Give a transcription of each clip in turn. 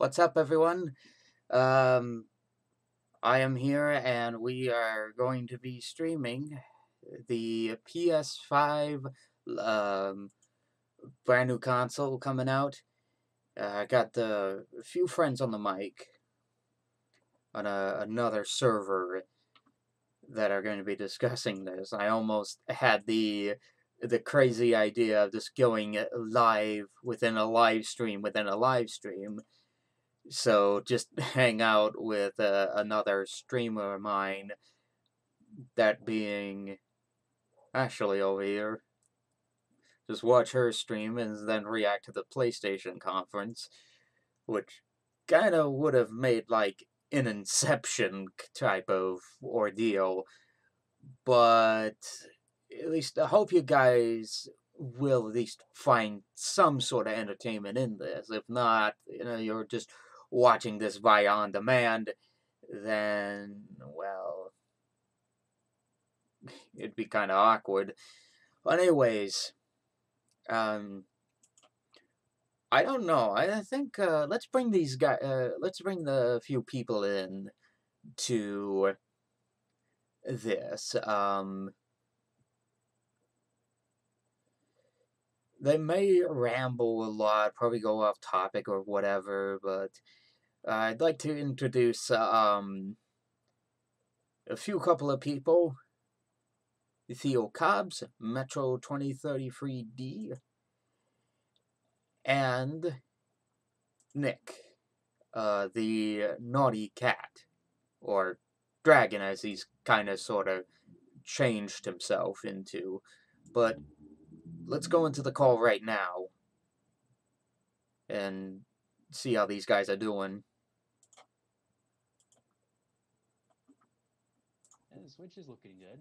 What's up, everyone? Um, I am here, and we are going to be streaming the PS5 um, brand new console coming out. I got a few friends on the mic on another server that are going to be discussing this. I almost had the crazy idea of just going live within a live stream within a live stream. So just hang out with another streamer of mine, that being Ashley over here. Just watch her stream and then react to the PlayStation conference, which kind of would have made like an Inception type of ordeal. But at least I hope you guys will at least find some sort of entertainment in this. If not, you're just watching this via on demand, then, well, it'd be kind of awkward. But anyways, um, I don't know. I think let's bring these guys. Let's bring the few people in to this. They may ramble a lot, probably go off topic or whatever, but I'd like to introduce a few couple of people. Theo Cobbs, Metro 2033D, and Nick, the naughty cat, or dragon as he's kind of sort of changed himself into. But let's go into the call right now and see how these guys are doing. Yeah, the Switch is looking good.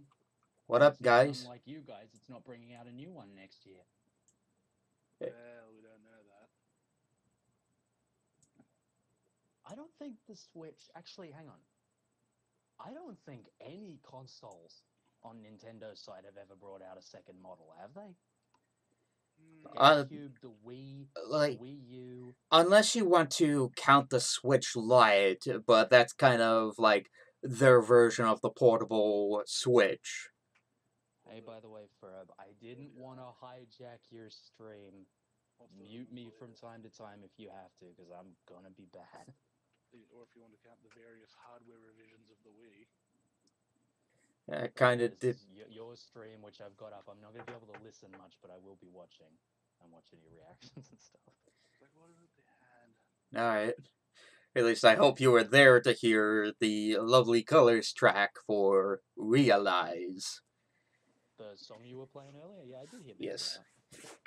What up, guys? Unlike you guys, it's not bringing out a new one next year. Well, we don't know that. I don't think the Switch... Actually, hang on. I don't think any consoles on Nintendo's side have ever brought out a second model, have they? The GameCube, the Wii, like, the Wii U... Unless you want to count the Switch Lite, but that's kind of like their version of the portable Switch. Hey, by the way, Ferb, I didn't want to hijack your stream. Mute me from time to time if you have to, because I'm gonna be bad. Or if you want to count the various hardware revisions of the Wii. I kind of did. Your stream, which I've got up, I'm not going to be able to listen much, but I will be watching. I'm watching your reactions and stuff. Like, what is it they had? Alright. At least I hope you were there to hear the Lovely Colors track for Realize. The song you were playing earlier? Yeah, I did hear that. Yes.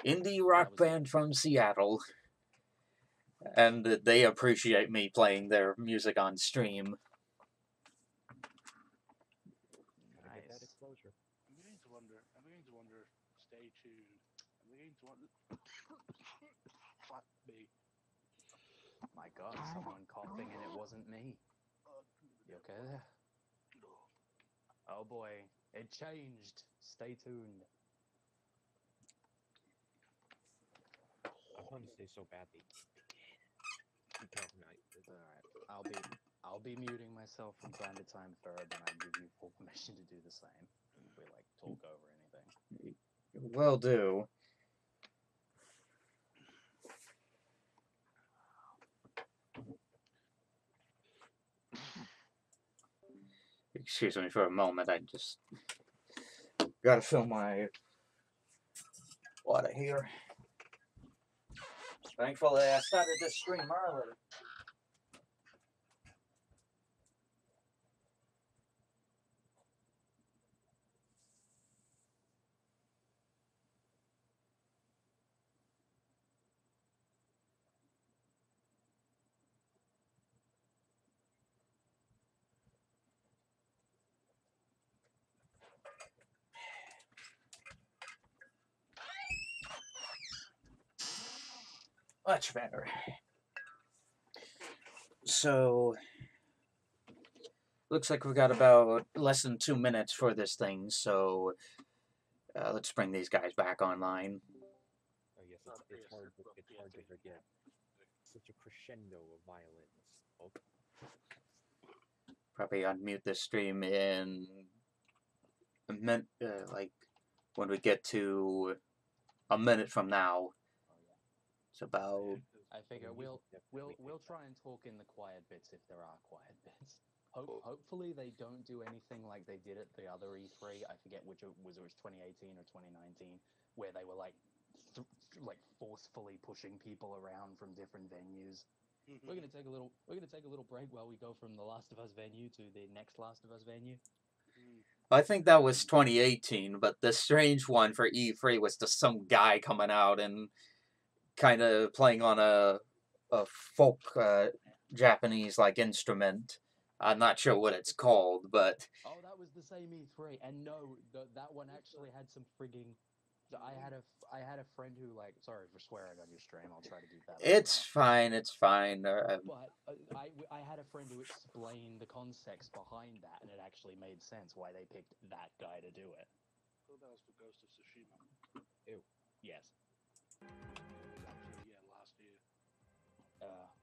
Indie rock band from Seattle. And they appreciate me playing their music on stream. Nice. That exposure. I'm beginning to wonder, stay tuned. I'm beginning to wonder... Fuck me. My god, someone coughing and it wasn't me. You okay there? Oh boy, it changed. Stay tuned. I want to say so badly. Alright, I'll be muting myself from time to time, Ferb, and I give you full permission to do the same. If we like talk over anything. Will do. Excuse me for a moment, I just gotta fill my water here. Thankfully, I started this stream early. Much better. So, looks like we've got about less than 2 minutes for this thing, so let's bring these guys back online. Oh yes, it's hard to forget. such a crescendo of violence. Oh, Probably unmute the stream in a minute, like when we get to a minute from now. Oh yeah. It's about I figure the music we'll definitely picked try up. and talk in the quiet bits if there are quiet bits. Hopefully they don't do anything like they did at the other E3. I forget which it was 2018 or 2019, where they were like forcefully pushing people around from different venues. We're gonna take a little break while we go from the Last of Us venue to the next Last of Us venue. I think that was 2018, but the strange one for E3 was just some guy coming out and kind of playing on a folk Japanese like instrument. I'm not sure what it's called, but Oh, that was the same E3, and no, that one actually had some frigging. I had a friend who sorry for swearing on your stream. I'll try to keep that. it's fine. It's fine. But I had a friend who explained the concepts behind that, and it actually made sense why they picked that guy to do it. I thought that was for Ghost of Tsushima. Yes. It was actually, yeah, last year.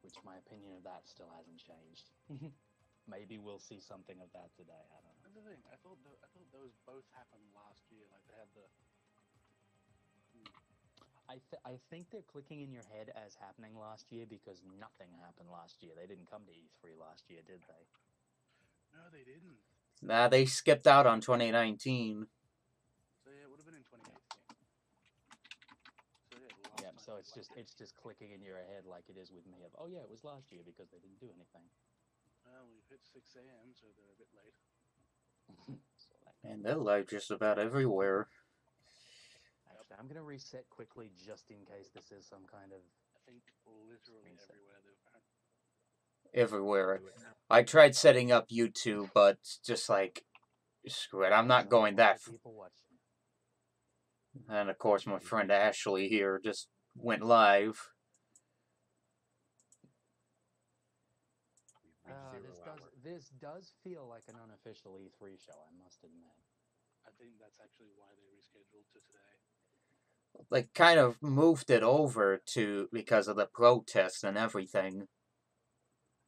Which my opinion of that still hasn't changed. Maybe we'll see something of that today. I don't know. That's the thing. I thought those both happened last year. Like they had the. I think they're clicking in your head as happening last year because nothing happened last year. They didn't come to E3 last year, did they? No, they didn't. Nah, they skipped out on 2019. So yeah, it would have been in 2018. So yeah, the last Yeah. time So was it's just clicking in your head like it is with me. Of yeah, it was last year because they didn't do anything. Well, we've hit 6 a.m., so they're a bit late. So And they're live just about everywhere. actually, I'm gonna reset quickly just in case this is some kind of. I think literally Reset. everywhere they've had. Everywhere. Do it now. I tried setting up YouTube, but just like, screw it, I'm not going that. People watching. And of course, my friend Ashley here just went live. We've reached This 0 does hour. this does feel like an unofficial E3 show, I must admit. I think that's actually why they rescheduled to today. Like, kind of moved it over to because of the protests and everything.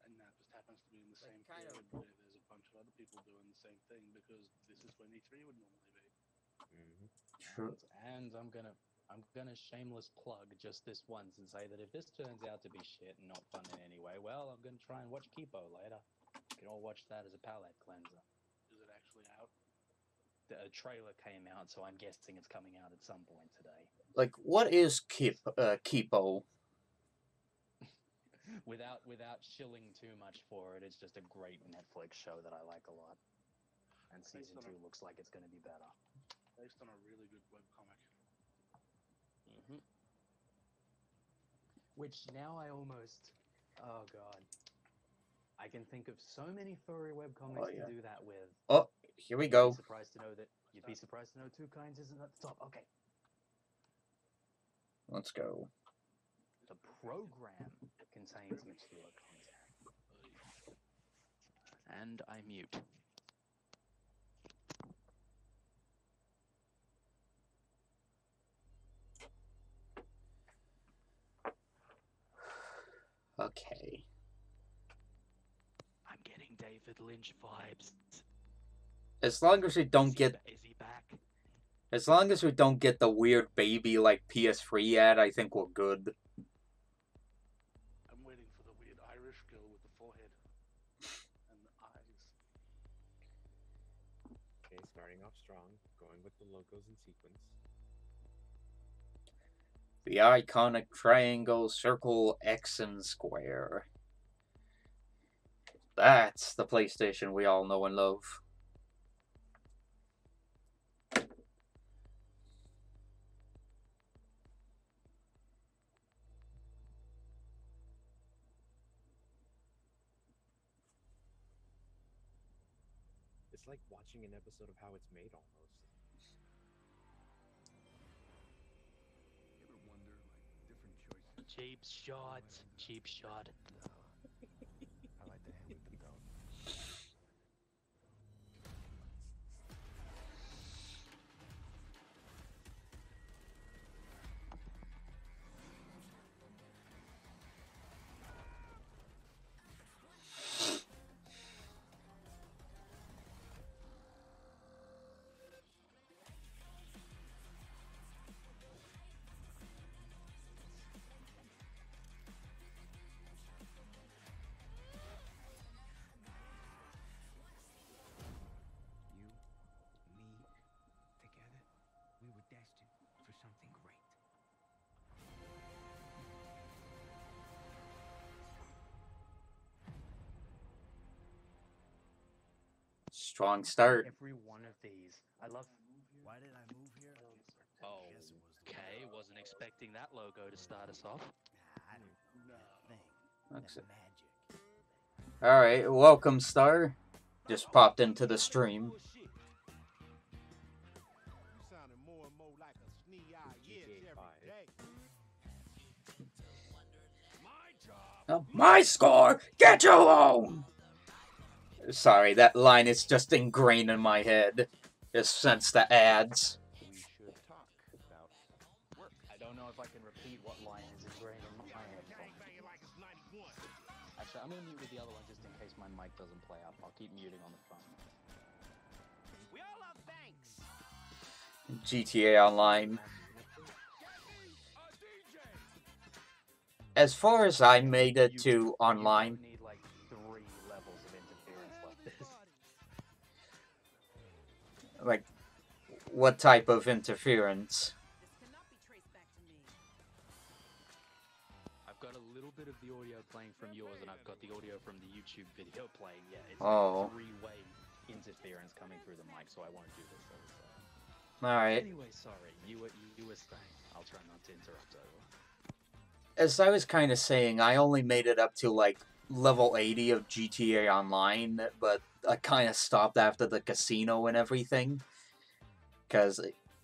And that just happens to be in the same kind period of- where there's a bunch of other people doing the same thing because this is when E3 would normally be. Mm-hmm. True. And I'm gonna shameless plug just this once and say that if this turns out to be shit and not fun in any way, well, I'm gonna try and watch Kipo later. You can all watch that as a palate cleanser. Is it actually out? The trailer came out, so I'm guessing it's coming out at some point today. Like, what is Kipo? Without shilling too much for it, it's just a great Netflix show that I like a lot. And season 2 looks like it's going to be better. Based on a really good webcomic. Mm-hmm. Which now I almost... Oh, God. I can think of so many furry webcomics yeah. to do that with. Oh, here we go. You'd be surprised to know Two Kinds isn't at the top. Okay. Let's go. The program contains mature content. And I mute. Okay. I'm getting David Lynch vibes. As long as we don't get, Is he back? as long as we don't get the weird baby like PS3 ad, I think we're good. I'm waiting for the weird Irish girl with the forehead and the eyes. Okay, starting off strong, going with the logos in sequence. The iconic triangle, circle, X, and square. That's the PlayStation we all know and love. It's like watching an episode of How It's Made almost. You ever wonder, like, different choices? Cheap shot. Cheap shot. No. I like the hand with them though. Strong start. Every one of these. I love. Why did I move here? Oh, Guess it was the okay. weather. Wasn't expecting that logo to start us off. Nah, I don't know that thing. That's That it. magic. Alright, welcome, Star. Just popped into the stream. You sounding more and more like a snee-eyed GTA every 5. day. My job. Oh, my score! Get your own! Sorry, that line is just ingrained in my head. Just since the ads. We should talk about work. I don't know if I can repeat what line is ingrained in my head. Like it's 91. Actually, I'm gonna mute with the other one just in case my mic doesn't play up. I'll keep muting on the phone. We all love banks. GTA Online. As far as I made it to online, You don't need like 3 levels of interference like this. like, what type of interference? This cannot be traced back to me. I've got a little bit of the audio playing from yours, and I've got the audio from the YouTube video playing. Yeah, it's Oh. like 3-way interference coming through the mic, so I won't do this. Alright. Anyway, sorry, you were saying. I'll try not to interrupt over. As I was kind of saying, I only made it up to, like, level 80 of GTA Online, but I kind of stopped after the casino and everything. Because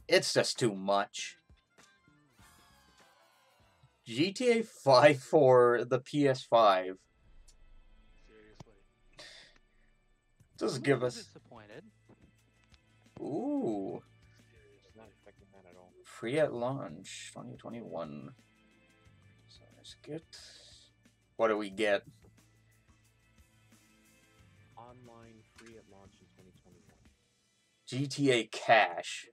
it's just too much. GTA 5 for the PS5. Seriously. Just give us... Disappointed. Ooh. Just not expecting that at all. Free at launch, 2021. So let's get... What do we get? Online free at launch in 2021. GTA Cash.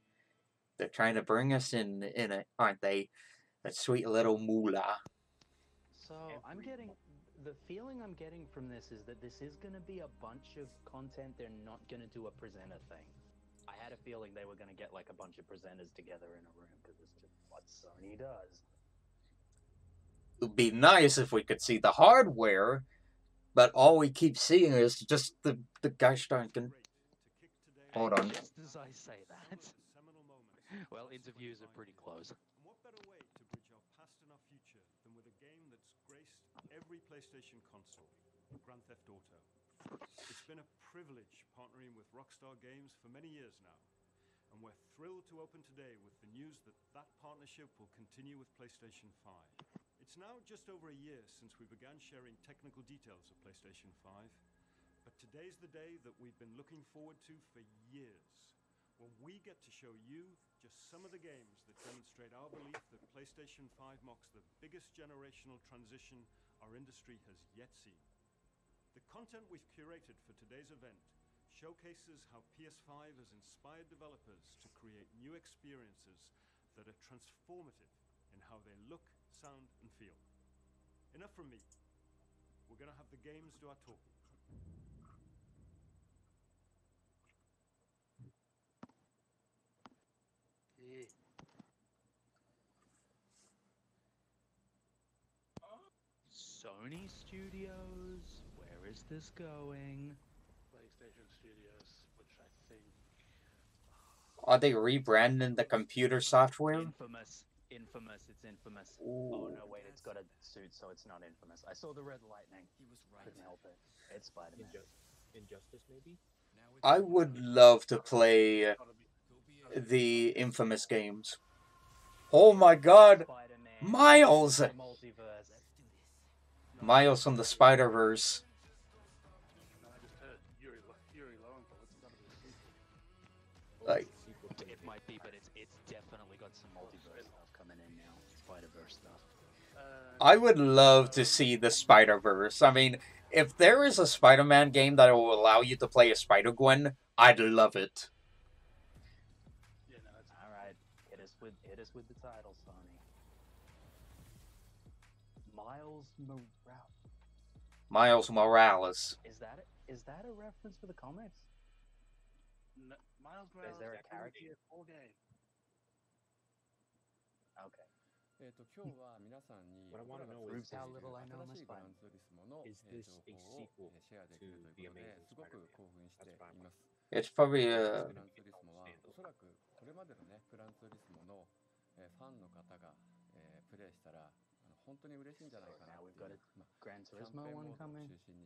They're trying to bring us in a, aren't they? That sweet little moolah. So I'm getting the feeling I'm getting from this is that this is going to be a bunch of content. They're not going to do a presenter thing. I had a feeling they were going to get like a bunch of presenters together in a room because it's just what Sony does. It would be nice if we could see the hardware, but all we keep seeing is just the Geistranken. Hold on. Just as I say that, well, interviews are pretty close. And what better way to bridge our past and our future than with a game that's graced every PlayStation console, Grand Theft Auto. It's been a privilege partnering with Rockstar Games for many years now, and we're thrilled to open today with the news that that partnership will continue with PlayStation 5. It's now just over a year since we began sharing technical details of PlayStation 5, but today's the day that we've been looking forward to for years, when we get to show you just some of the games that demonstrate our belief that PlayStation 5 marks the biggest generational transition our industry has yet seen. The content we've curated for today's event showcases how PS5 has inspired developers to create new experiences that are transformative in how they look, sound, and feel. Enough from me. We're going to have the games do our talking. Sony Studios, where is this going? PlayStation Studios, which I think Are they rebranding the computer software? Infamous. It's infamous. Ooh. Oh no, wait, it's got a suit, so it's not infamous. I saw the red lightning. He was right. Couldn't help it. It's Spider-Man. Injustice, maybe? Now it's I would love to play gotta be. the Infamous games. Oh my god! Spider-Man. Miles! The multiverse. Miles from the Spider-Verse. No, I just heard Yuri Lowenthal. It's gotta be a sequel. Like, Sequel to It might be, but it's definitely got some multiverse stuff coming in now. Spider-Verse stuff. I would love to see the Spider-Verse. I mean, if there is a Spider-Man game that will allow you to play a Spider-Gwen, I'd love it. Yeah, no, it's All right, hit us with the title, Sony. Miles Morales. Is that a reference to the comics? no, Miles Morales. Is there a character? Full game. Okay. What I want to know Proves how little I know Miss Biden. is this a sequel to The Amazing Spider-Man? That's what I'm It's probably Or is a. this going to be its own standalone? そ now we've got a Gran Turismo one coming. Is it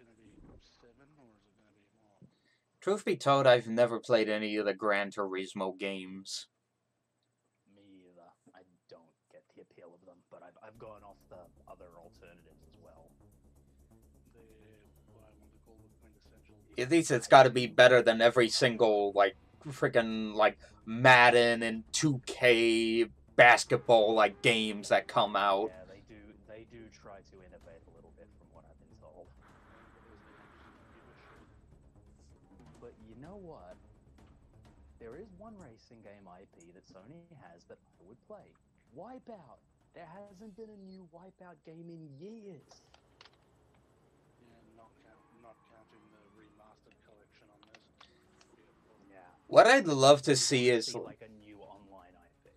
gonna be 7 or is it gonna be more? Truth be told, I've never played any of the Gran Turismo games. Me either. I don't get the appeal of them, but I've gone off the other alternatives as well. What I want to call the quintessential. At least it's got to be better than every single like freaking like Madden and 2K basketball like games that come out. Yeah, they do try to innovate a little bit from what I've been told. But you know what? There is one racing game IP that Sony has that I would play. Wipeout. There hasn't been a new Wipeout game in years. Yeah, not counting the remastered collection on this. Yeah. What I'd love to We'd see wanna is see, like a new online IP.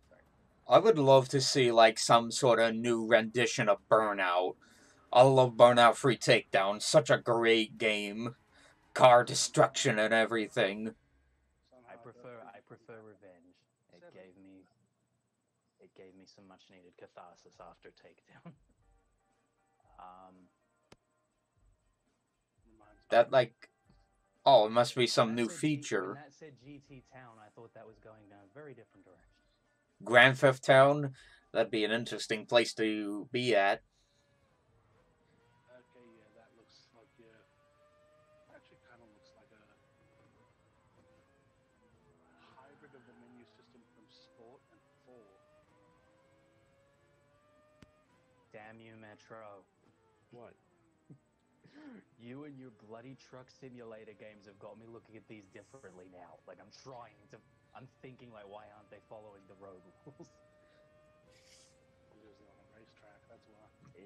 Sorry. I would love to see like some sort of new rendition of Burnout. I love Burnout Free Takedown. Such a great game. Car destruction and everything. I prefer Revenge. It gave me some much needed catharsis after Takedown. That like, oh, it must be some When new that said feature. when that said GT Town, I thought that was going down a very different direction. Grand Theft Town, that'd be an interesting place to be at. Okay, yeah, that looks like actually kind of looks like a hybrid of the menu system from Sport and 4. Damn you, Metro. What? You and your bloody truck simulator games have got me looking at these differently now. Like I'm thinking like, why aren't they following the road rules? Because they're on a racetrack, that's why.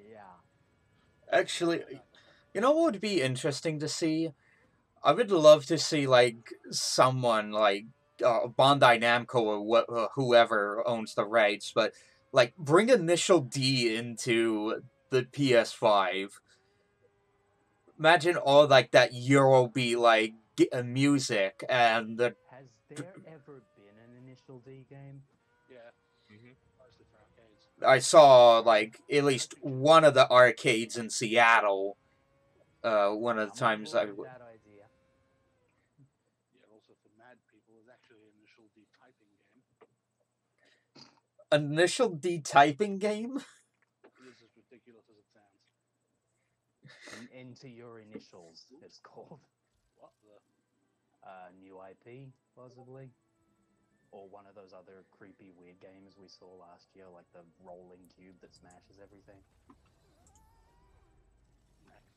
Yeah. Actually, you know what would be interesting to see? I would love to see like someone like Bandai Namco or whoever owns the rights, but like bring Initial D into the PS5. Imagine all like that Eurobeat like music and the. Has there ever been an Initial D game? Yeah, Mm-hmm. mostly for arcades. I saw like at least one of the arcades in Seattle. One of the I'm on times board I with that idea. Yeah, also for mad people, is actually an Initial D typing game. Initial D typing game. It is as ridiculous as it sounds. Into your initials, it's called. What the? New IP, possibly. Or one of those other creepy, weird games we saw last year, like the rolling cube that smashes everything.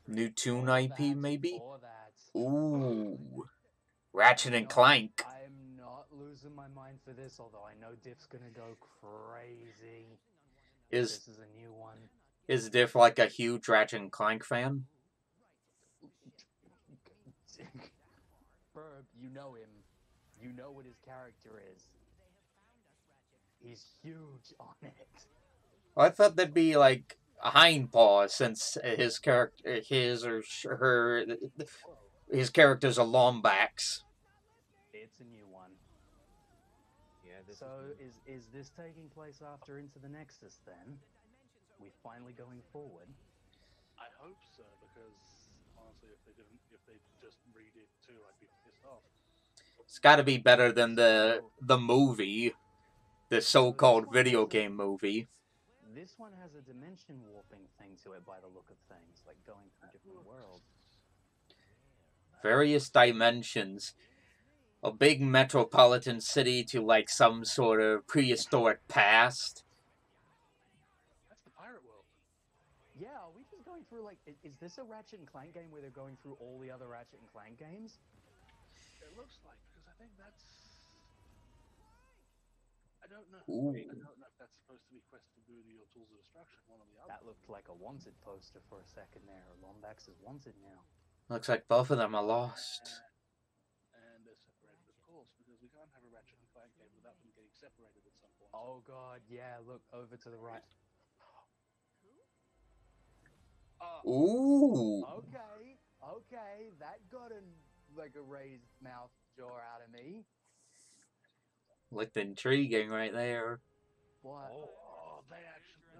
New Toon Or IP that, maybe. Or that. Ooh, Ratchet and Clank. I'm not losing my mind for this, although I know Diff's gonna go crazy. Is This is a new one. Diff like a huge Ratchet and Clank fan? Burb, you know him. You know what his character is. He's huge on it. I thought that'd be like a hindpaw since his character, his character's a Lombax. It's a new one. Yeah, this So is is this taking place after Into the Nexus then? We finally going forward? I hope so, because honestly, if they just redid 2, I'd be pissed off. It's got to be better than the movie, the so-called video game movie. This one has a dimension warping thing to it by the look of things, like going through different worlds. Various dimensions. A big metropolitan city to like some sort of prehistoric past. That's the pirate world. Yeah, are we just going through like, is this a Ratchet and Clank game where they're going through all the other Ratchet and Clank games? It looks like, because I think that's. I don't know. Ooh. I don't know if that's supposed to be Quest for Booty or Tools of Destruction, one or the other. That looked like a wanted poster for a second there. Lombax is wanted now. Looks like both of them are lost. And they're separated, of course, because we can't have a Ratchet and Clank game without them getting separated at some point. Oh god, yeah, look over to the right. Ooh. Okay, that got like a raised mouth jaw out of me. Looked intriguing right there. What? Oh, they're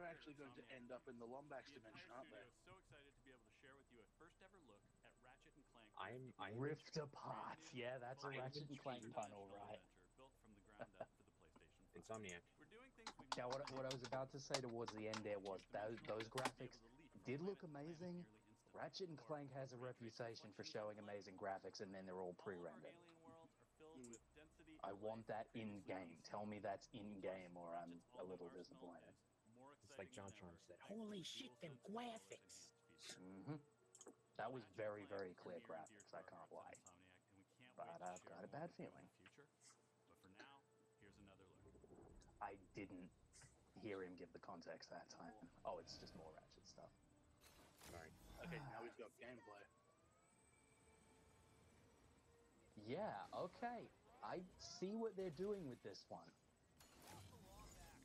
actually going to end up in the Lombax dimension, aren't they? So excited to be able to share with you a first ever look at Ratchet and Clank. I'm Rift apart. Yeah, that's a Ratchet and Clank pun, all right. Built from the ground up for the PlayStation 5. Insomniac. We're doing things we've Now, what I was about to say towards the end there was those graphics did look amazing. Ratchet and Clank has a reputation for showing amazing graphics, and then they're all pre-rendered. I want that in game. Tell me that's in game, or I'm a little disappointed. It's like John Tron said. Holy shit, them graphics! That was very, very clear graphics. I can't lie. But I've got a bad feeling. But for now, here's another look. I didn't hear him give the context that time. Oh, it's just more Ratchet stuff. Sorry. Okay, now we've got gameplay. Yeah, okay. I see what they're doing with this one.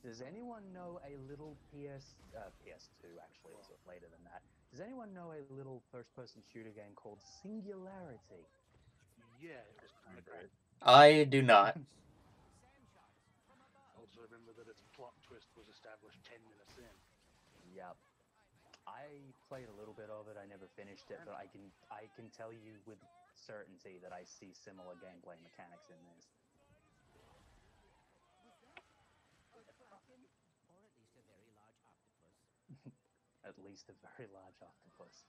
Does anyone know a little PS2 actually, it's later than that. Does anyone know a little first-person shooter game called Singularity? Yeah, it was kind of great. I do not. Also remember that its plot twist was established 10 minutes in. Yep. I played a little bit of it. I never finished it, but I can tell you with certainty that I see similar gameplay mechanics in this. At least a very large octopus.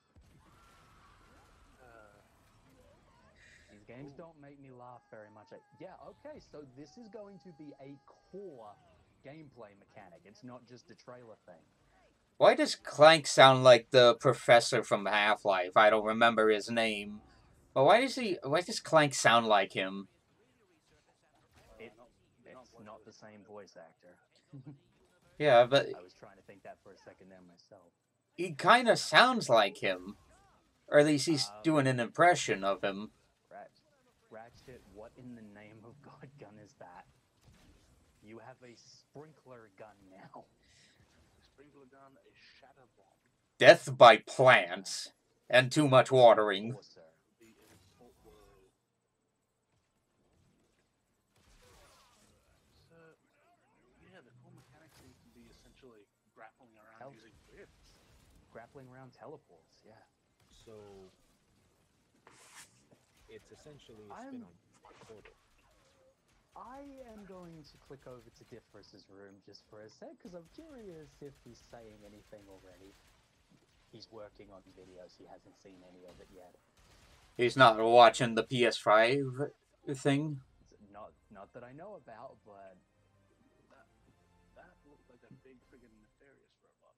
These games don't make me laugh very much. Yeah, okay, so this is going to be a core gameplay mechanic. It's not just a trailer thing. Why does Clank sound like the professor from Half-Life? I don't remember his name. But why does Clank sound like him? It's not the same voice actor. Yeah, but I was trying to think that for a second there myself. he kind of sounds like him. Or at least he's doing an impression of him. Ratchet, what in the name of God gun is that? You have a sprinkler gun now. A sprinkler gun, a shatter bomb. Death by plants. And too much watering. Enforcer. The enforcer. So, yeah, the core mechanic seems to be essentially grappling around using whips. Grappling around teleports, yeah. So it's essentially a spin on Portal. I am going to click over to Differus's room just for a sec, because I'm curious if he's saying anything already. He's working on videos, he hasn't seen any of it yet. He's not watching the PS5 thing? Not that I know about, but... That looked like a big friggin' nefarious robot.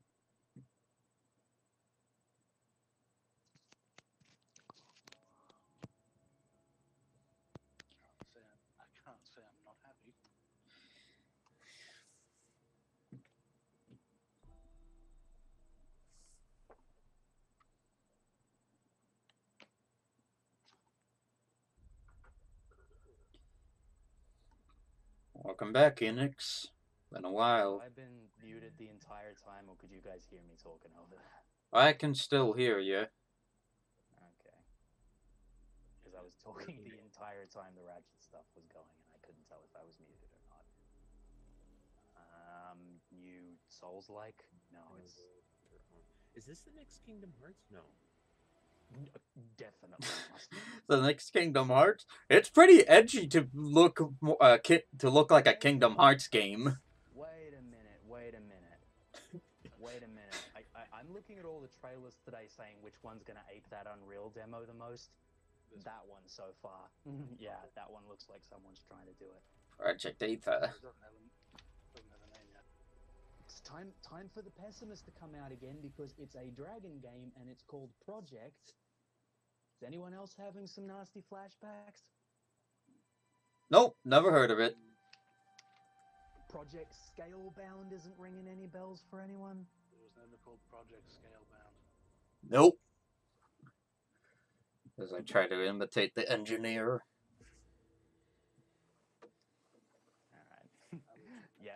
I can't say I'm not happy. Welcome back, Enix. Been a while. Have I been muted the entire time, or could you guys hear me talking over that? I can still hear you. Okay. Because I was talking the entire time the Ratchet stuff was going, and I couldn't tell if I was muted or not. New Souls-like? No, it's... Is this the next Kingdom Hearts? No. Definitely must be. The next Kingdom Hearts? It's pretty edgy to look like a Kingdom Hearts game. Wait a minute. I'm looking at all the trailers today saying which one's going to ape that Unreal demo the most. That one so far. Yeah, that one looks like someone's trying to do it. Project Aether. It's time for the Pessimist to come out again, because it's a dragon game and it's called Project. Is anyone else having some nasty flashbacks? Nope, never heard of it. Project Scalebound isn't ringing any bells for anyone? It was never called Project Scalebound. Nope. As I try to imitate the engineer. Yeah,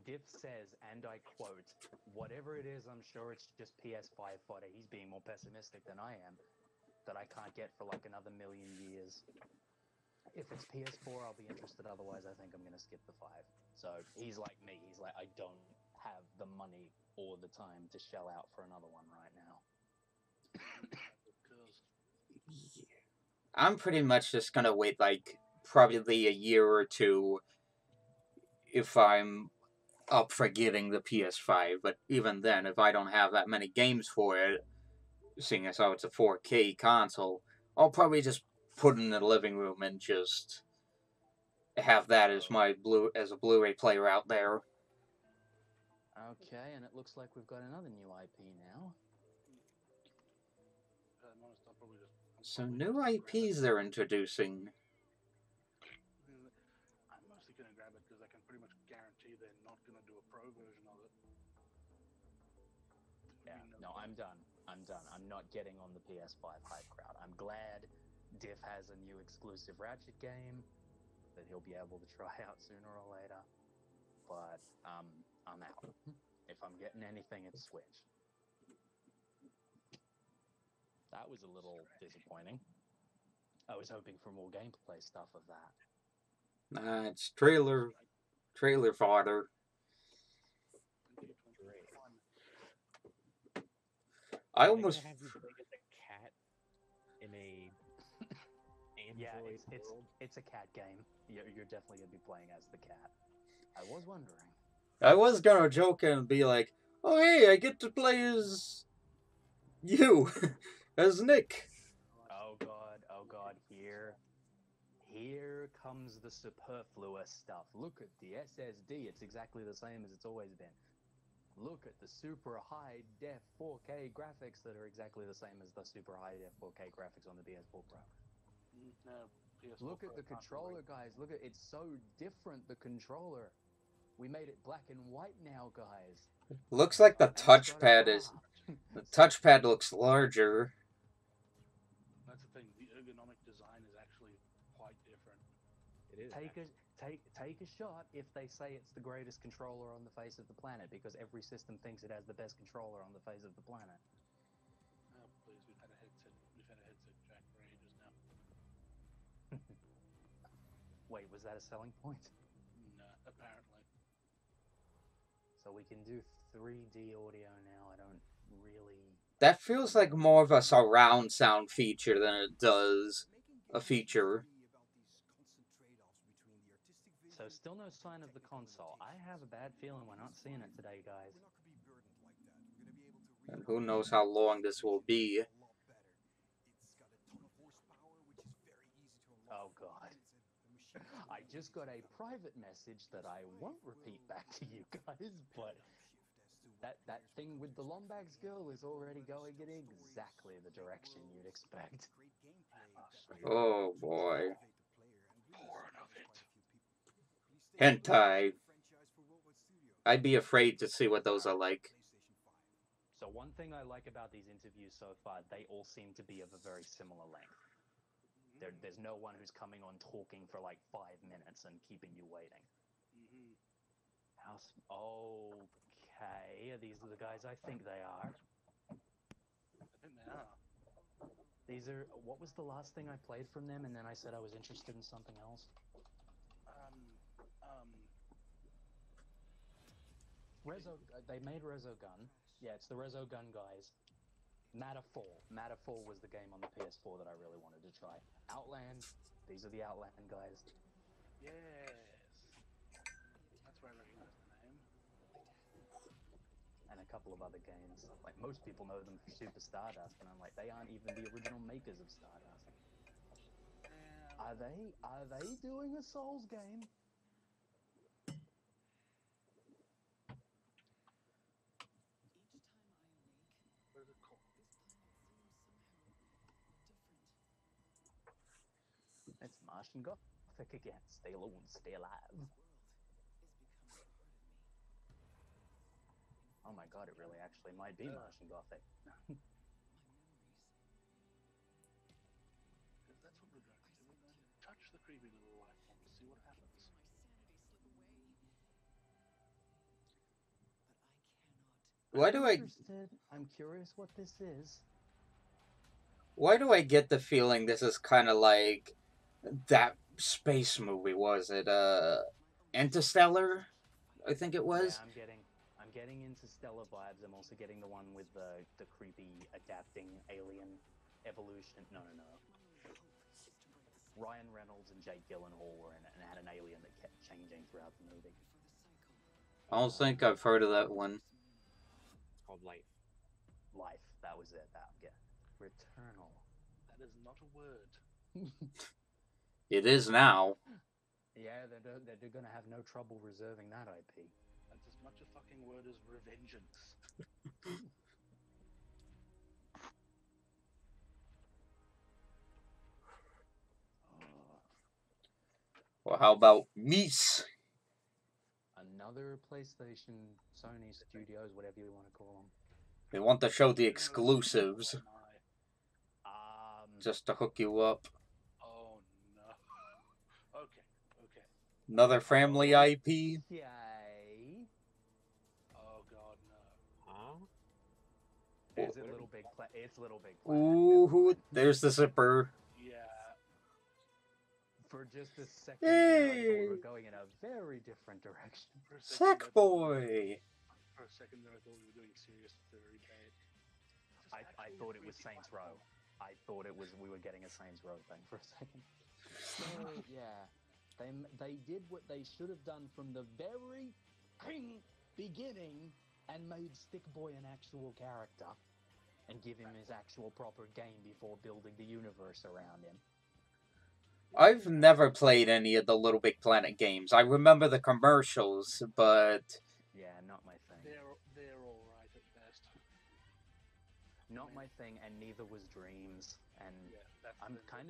Diff says, and I quote, "Whatever it is, I'm sure it's just PS5 fodder." He's being more pessimistic than I am. That I can't get for like another million years. If it's PS4, I'll be interested. Otherwise, I think I'm gonna skip the 5. So he's like me. He's like, I don't have the money or the time to shell out for another one right now. I'm pretty much just gonna wait like probably a year or two if I'm up for getting the PS5. But even then, if I don't have that many games for it, seeing as how it's a 4K console, I'll probably just put it in the living room and just have that as my as a Blu-ray player out there. Okay, and it looks like we've got another new IP now. Some new IPs they're introducing. I'm mostly going to grab it because I can pretty much guarantee they're not going to do a pro version of it. Yeah, no, I'm done. I'm done. I'm not getting on the PS5 hype crowd. I'm glad Diff has a new exclusive Ratchet game that he'll be able to try out sooner or later. But I'm out. If I'm getting anything, it's Switch. That was a little disappointing. I was hoping for more gameplay stuff of that. Nah, it's trailer fodder. I almost have you played as a cat in a Android Yeah, world? it's a cat game. You're definitely gonna be playing as the cat. I was wondering. I was gonna joke and be like, "Oh hey, I get to play as you, as Nick." Oh god, here comes the superfluous stuff. Look at the SSD, it's exactly the same as it's always been. Look at the super high def 4K graphics that are exactly the same as the super high def 4K graphics on the PS4 Pro. No, PS4 Look at Pro the can't controller, wait. guys. Look at it's so different, the controller. We made it black and white now, guys. Looks like the And it's got a touchpad bar. is the touchpad looks larger. That's the thing. The ergonomic design is actually quite different. It is. Take a shot if they say it's the greatest controller on the face of the planet, because every system thinks it has the best controller on the face of the planet. Oh, please, we've had a headset jack for ages now. Wait, was that a selling point? No, apparently. So we can do 3D audio now. I don't really. That feels like more of a surround sound feature than it does a feature. So still no sign of the console. I have a bad feeling we're not seeing it today, guys. And who knows how long this will be. Oh god. I just got a private message that I won't repeat back to you guys, but that thing with the Lombax girl is already going in exactly the direction you'd expect. Oh boy. Porn of it. Hentai. I'd be afraid to see what those are like. So one thing I like about these interviews so far, they all seem to be of a very similar length. There's no one who's coming on talking for like 5 minutes and keeping you waiting. Okay, these are the guys I think they are. I think they are. These are. What was the last thing I played from them, and then I said I was interested in something else? They made Resogun. Yeah, it's the Resogun guys. Matterfall was the game on the PS4 that I really wanted to try. Outland. These are the Outland guys. Yes. That's where I recognize the name. And a couple of other games. Like, most people know them for Super Stardust, and I'm like, they aren't even the original makers of Stardust. Are they doing a Souls game? What is it called? It's Martian Gothic again. Stay alone, stay alive. Oh my god, it really actually might be Martian Gothic. Because that's what we're going to do. We're going to touch the creepy little life form to see what happens. Why do I? Interested. I'm curious what this is. Why do I get the feeling this is kind of like that space movie? Was it Interstellar? I think it was. Yeah, I'm getting Interstellar vibes. I'm also getting the one with the creepy adapting alien evolution. No. Ryan Reynolds and Jake Gyllenhaal were in it and had an alien that kept changing throughout the movie. I don't think I've heard of that one. It's called Life. Life, that was it. Returnal. That is not a word. It is now. Yeah, they're gonna have no trouble reserving that IP. That's as much a fucking word as revengeance. Well, how about Meese? Another PlayStation, Sony Studios, whatever you want to call them. They want to show the exclusives just to hook you up. Oh no. Okay. Another family IP. Yay! Oh god, no. Huh? It's Little Big Planet. Ooh, there's the zipper. Yeah. For just a second, there, I thought we Hey! were going in a very different direction. For a second, Sackboy! For a second there, I thought we were doing serious furry bait. I thought it was Saints Row. I thought we were getting a Saints Row thing for a second. So yeah, they did what they should have done from the very beginning and made Stick Boy an actual character and give him his actual proper game before building the universe around him. I've never played any of the Little Big Planet games. I remember the commercials, but Yeah, not my thing. They're all right at best. Not my thing, and neither was Dreams. And Yeah, that's I'm kind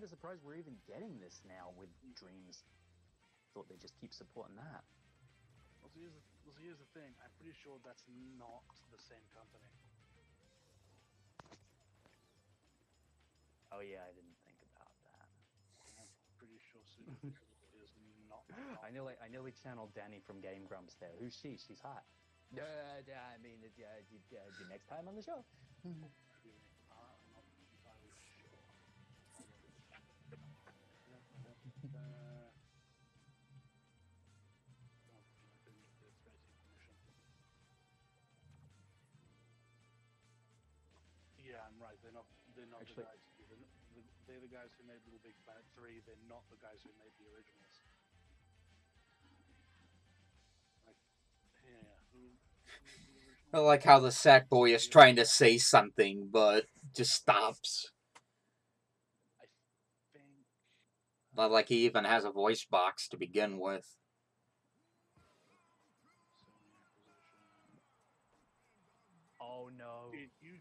of surprised we're even getting this now with Dreams. Thought they'd just keep supporting that. Well, here's the thing. I'm pretty sure that's not the same company. Oh yeah, I didn't think about that. I'm pretty sure Super is not. I nearly channeled Danny from Game Grumps there. Who's she? She's hot. I mean, the next time on the show. I'm not entirely sure. Yeah, I'm right. They're not Actually, the guys. They're the guys who made Little Big Planet 3. They're not the guys who made the originals. Like, yeah, who's the original? I like how the Sackboy is trying to say something, but just stops. I think. Not like he even has a voice box to begin with. Sony acquisition. oh no. Did you?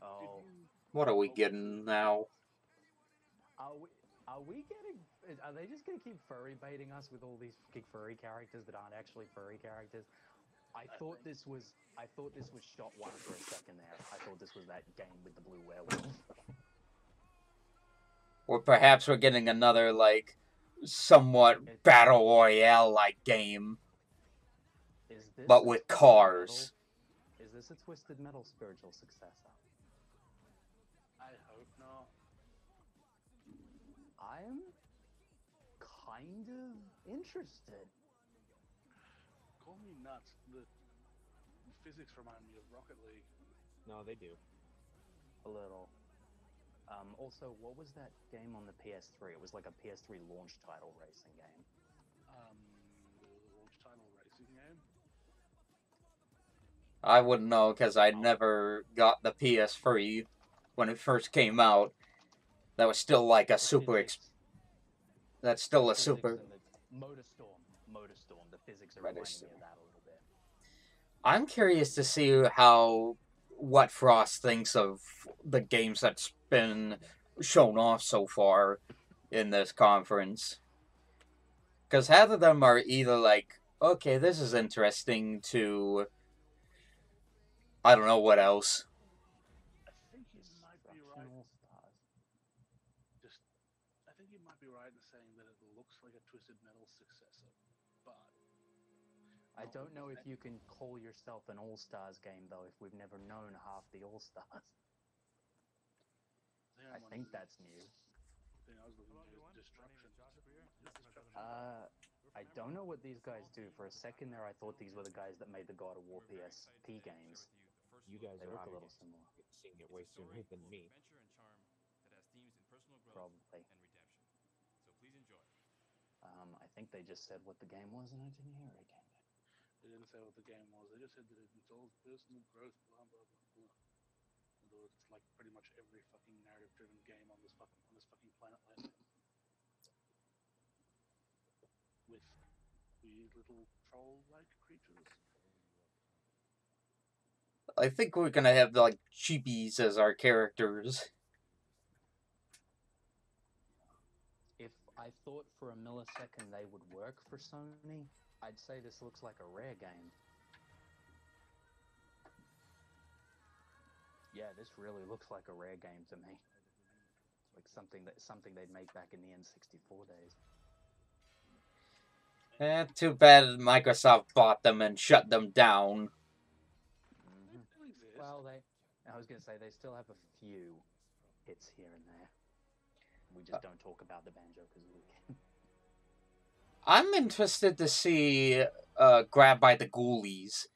What are we getting now? Are we getting? Are they just gonna keep furry baiting us with all these fucking furry characters that aren't actually furry characters? I thought this was shot one for a second there. I thought this was that game with the blue werewolf. Or perhaps we're getting another, like, somewhat battle royale-like game, Is this but a with Twisted cars. Metal? Is this a Twisted Metal spiritual successor? I hope not. I'm kind of interested. Call me nuts. The physics remind me of Rocket League. No, they do. A little. Also, what was that game on the PS3? It was like a PS3 launch title racing game. The launch title racing game. I wouldn't know, because I never got the PS3 when it first came out. That was still like a super... That's still a super... Motorstorm. The physics are reminding me of that a little bit. I'm curious to see what Frost thinks of the games that's been shown off so far in this conference. Because half of them are either like, okay, this is interesting, to I don't know what else. I think you might be right. I think you might be right in saying that it looks like a Twisted Metal successor, but I don't know if you can call yourself an All-Stars game, though, if we've never known half the All-Stars. I think that's new. I was looking at Destruction. I don't know what these guys do. For a second there, I thought these were the guys that made the God of War PSP games. You guys They are look a little obviously similar. seeing it way sooner than me. Adventure and charm that has themes in personal growth Probably. and redemption. So please enjoy. I think they just said what the game was, and I didn't hear it again. They didn't say what the game was. They just said that it involves personal growth, blah blah blah blah. Although it's like pretty much every fucking narrative-driven game on this fucking planet lately. With weird little troll-like creatures. I think we're gonna have like cheapies as our characters. If I thought for a millisecond they would work for Sony, I'd say this looks like a Rare game. Yeah, this really looks like a Rare game to me. Like something they'd make back in the N64 days. Too bad Microsoft bought them and shut them down. Mm-hmm. Well, I was going to say they still have a few hits here and there. We just don't talk about the Banjo-Kazooie. I'm interested to see Grab by the Ghoulies,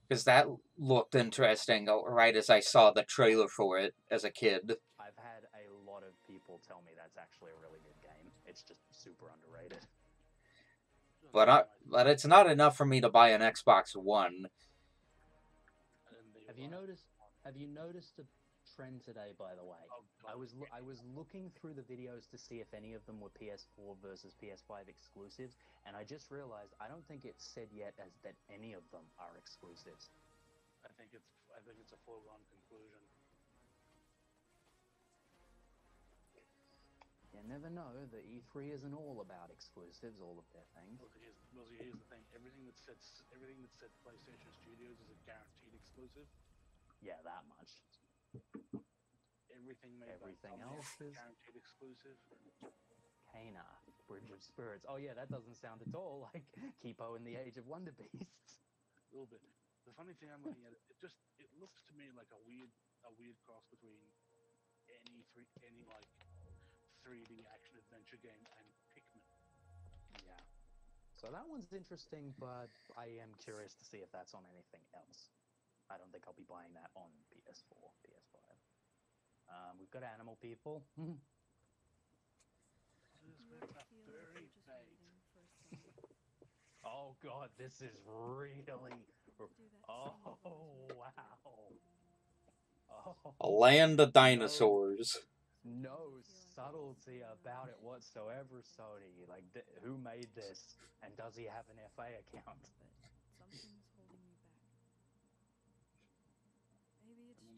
because that looked interesting right as I saw the trailer for it as a kid. I've had a lot of people tell me that's actually a really good game. It's just super underrated. But it's not enough for me to buy an Xbox One. Have you noticed a trend today, by the way? I was looking through the videos to see if any of them were PS4 versus PS5 exclusives, and I just realized I don't think it's said yet as that any of them are exclusives. I think it's a foregone conclusion. You never know. The E3 isn't all about exclusives, all of their things. Well, here's the thing. Everything that said PlayStation Studios is a guaranteed exclusive. Yeah, that much. Everything else is guaranteed exclusive. Kana, Bridge of Spirits. Oh yeah, that doesn't sound at all like Kipo in the Age of Wonder Beasts. A little bit. The funny thing I'm looking at it looks to me like a weird cross between any 3D action adventure game and Pikmin. Yeah. So that one's interesting, but I am curious to see if that's on anything else. I don't think I'll be buying that on PS4, PS5. We've got Animal People. Oh god, this is really... Oh, wow. Oh, A land of dinosaurs. No subtlety about it whatsoever, Sony. Like, who made this? And does he have an FA account? Something's holding me back. Maybe it's I'm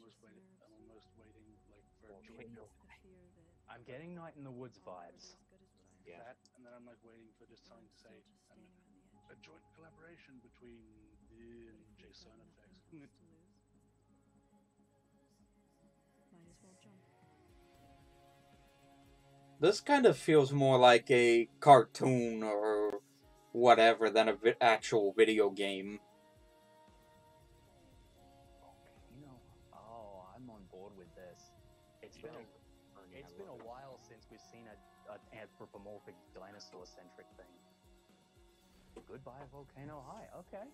almost waiting like for a maybe joint. it's the fear that I'm getting Night in the Woods all vibes. is good as what I'm Yeah. That, and then I'm like waiting for just something to say still just standing on the edge. a joint collaboration between the and Jason Effects. To lose. Might as well jump. This kind of feels more like a cartoon or whatever than an actual video game. Oh, I'm on board with this. It's been a while since we've seen an anthropomorphic dinosaur-centric thing. Goodbye, Volcano High. Okay.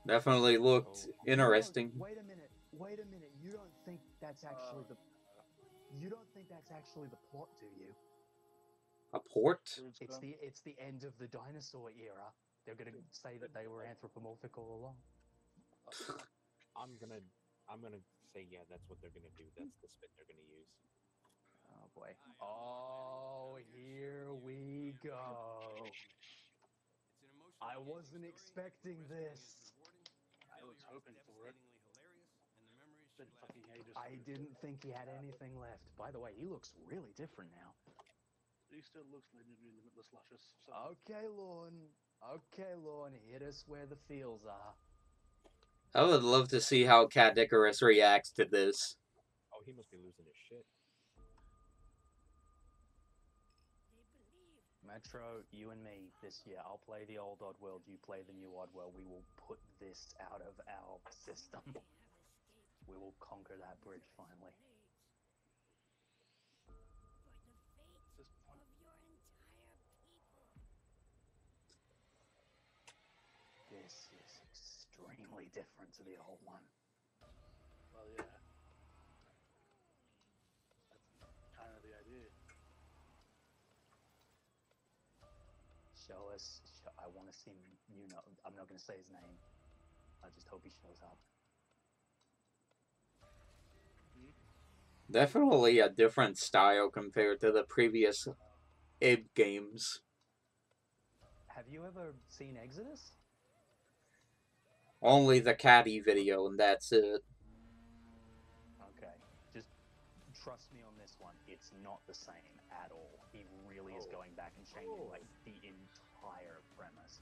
Definitely looked interesting. Wait a minute. You don't think that's actually the plot, do you? A port? It's the end of the dinosaur era. They're gonna say that they were anthropomorphic all along. I'm gonna say yeah, that's what they're gonna do. That's the spin they're gonna use. Oh boy. Oh, here we go. I wasn't expecting this. I was hoping for it. I didn't think he had anything left. By the way, he looks really different now. He still looks like limitless luscious. So. Okay, Lorne, hit us where the feels are. I would love to see how Cat Icarus reacts to this. Oh, he must be losing his shit. Nitro, you and me this year. I'll play the old Oddworld, you play the new Oddworld. We will put this out of our system. We will conquer that bridge finally. At this point, This is extremely different to the old one. well, yeah. That's kind of the idea. Show us. I want to see. You know, I'm not going to say his name. I just hope he shows up. Definitely a different style compared to the previous Ib games. Have you ever seen Exodus? Only the caddy video, and that's it. Okay, just trust me on this one. It's not the same at all. He really is going back and changing like the entire premise.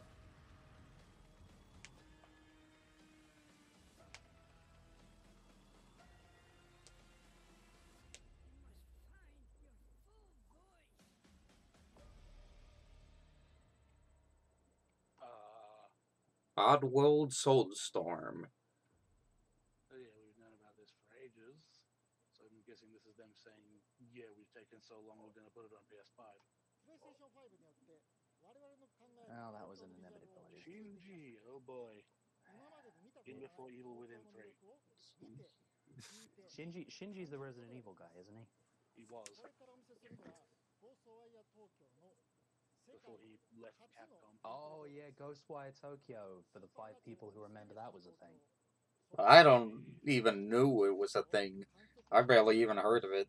Oddworld Soulstorm. So yeah, we've known about this for ages. So I'm guessing this is them saying, yeah, we've taken so long, we're going to put it on PS5. Oh, that was an inevitability. Shinji, oh boy. In before Evil Within 3. Shinji's the Resident Evil guy, isn't he? He was. Before he left Capcom. Oh yeah, Ghostwire Tokyo. For the 5 people who remember that was a thing. I don't even knew it was a thing. I barely even heard of it.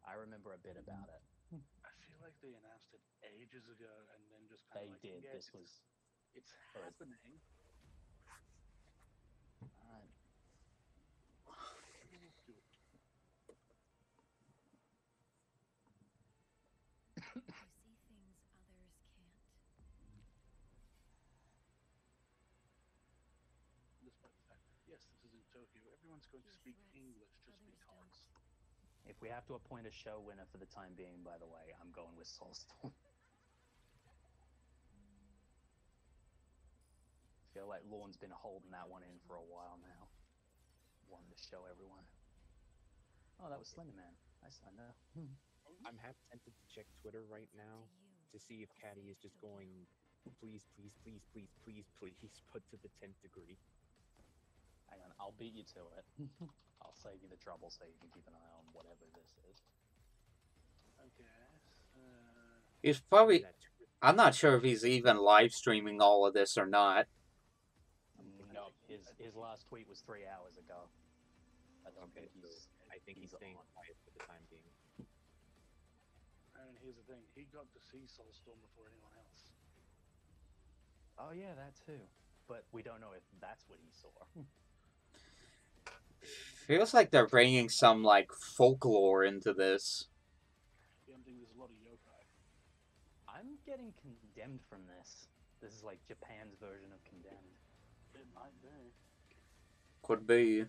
I remember a bit about it. I feel like they announced it ages ago and then just kind They of like, did. yeah, This was. it's happening. Despite the fact that, yes, this is in Tokyo, everyone's going to speak English just because. If we have to appoint a show winner for the time being, by the way, I'm going with Soulstorm. I feel like Lorne's been holding that one in for a while now. Wanting to show everyone. Oh, that was Slenderman. I signed up. I'm half tempted to check Twitter right now to see if Caddy is just going, please, please, please, please, please, please, put to the 10th degree. Hang on, I'll beat you to it. I'll save you the trouble so you can keep an eye on whatever this is. Okay. He's probably... I'm not sure if he's even live streaming all of this or not. No, his last tweet was 3 hours ago. I don't think he's... I think he's staying on. quiet for the time being. And here's the thing, he got to see Soulstorm before anyone else. Oh yeah, that too. But we don't know if that's what he saw. Feels like they're bringing some, like, folklore into this. Yeah, I'm thinking there's a lot of yokai. I'm getting Condemned from this. This is like Japan's version of Condemned. It might be. Could be.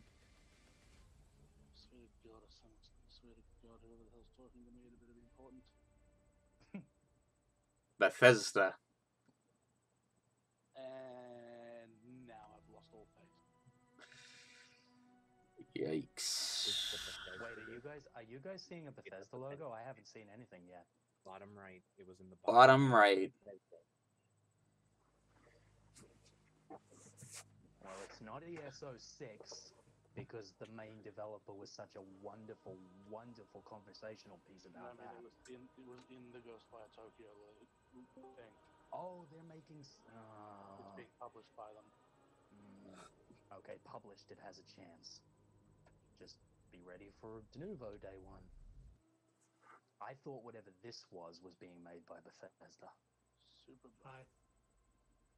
Swear to God, swear to God, whoever the hell's talking to me, it better be important. Bethesda. And now I've lost all faith. Yikes. Wait, are you guys seeing a Bethesda logo? I haven't seen anything yet. Bottom right. It was in the Bottom right. Well, it's not ESO6 because the main developer was such a wonderful, wonderful conversational piece about that. It was in the Ghostwire Tokyo thing. Oh, they're making... It's being published by them. Okay, published, it has a chance. Just be ready for Denuvo Day 1. I thought whatever this was being made by Bethesda. Super. Hi.